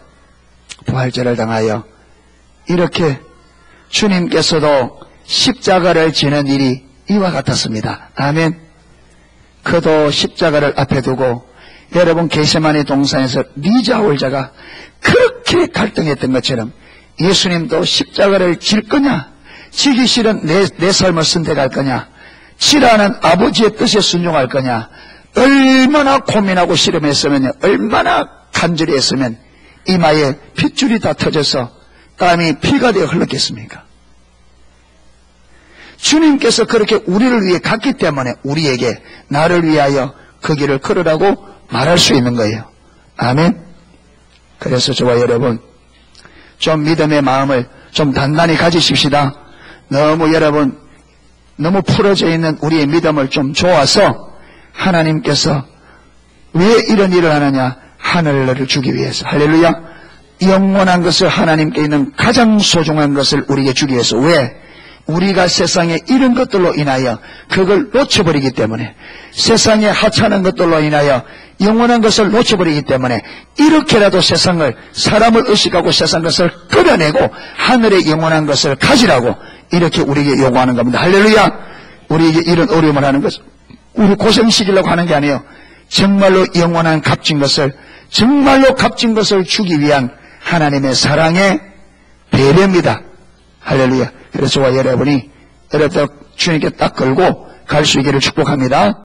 이렇게 주님께서도 십자가를 지는 일이 이와 같았습니다. 아멘. 그도 십자가를 앞에 두고 여러분 겟세마네 동산에서 리자올 자가 그렇게 갈등했던 것처럼 예수님도 십자가를 질 거냐, 지기 싫은 내 삶을 선택할 거냐, 지라는 아버지의 뜻에 순종할 거냐, 얼마나 고민하고 씨름했으면, 얼마나 간절히 했으면 이마에 핏줄이 다 터져서 땀이 피가 되어 흘렀겠습니까? 주님께서 그렇게 우리를 위해 갔기 때문에 우리에게 나를 위하여 그 길을 걸으라고 말할 수 있는 거예요. 아멘. 그래서 저와 여러분 좀 믿음의 마음을 좀 단단히 가지십시다. 여러분 너무 풀어져 있는 우리의 믿음을 좀 좋아서 하나님께서 왜 이런 일을 하느냐? 하늘을 주기 위해서. 할렐루야. 영원한 것을, 하나님께 있는 가장 소중한 것을 우리에게 주기 위해서. 왜? 우리가 세상에 이런 것들로 인하여 그걸 놓쳐버리기 때문에, 세상에 하찮은 것들로 인하여 영원한 것을 놓쳐버리기 때문에 이렇게라도 세상을, 사람을 의식하고 세상 것을 끌어내고 하늘의 영원한 것을 가지라고 이렇게 우리에게 요구하는 겁니다. 할렐루야. 우리에게 이런 어려움을 하는 것, 우리 고생 시키려고 하는 게 아니에요. 정말로 영원한 값진 것을, 정말로 값진 것을 주기 위한 하나님의 사랑의 배려입니다. 할렐루야. 그래서 저와 여러분이 어렵다 주님께 딱 걸고 갈 수 있기를 축복합니다.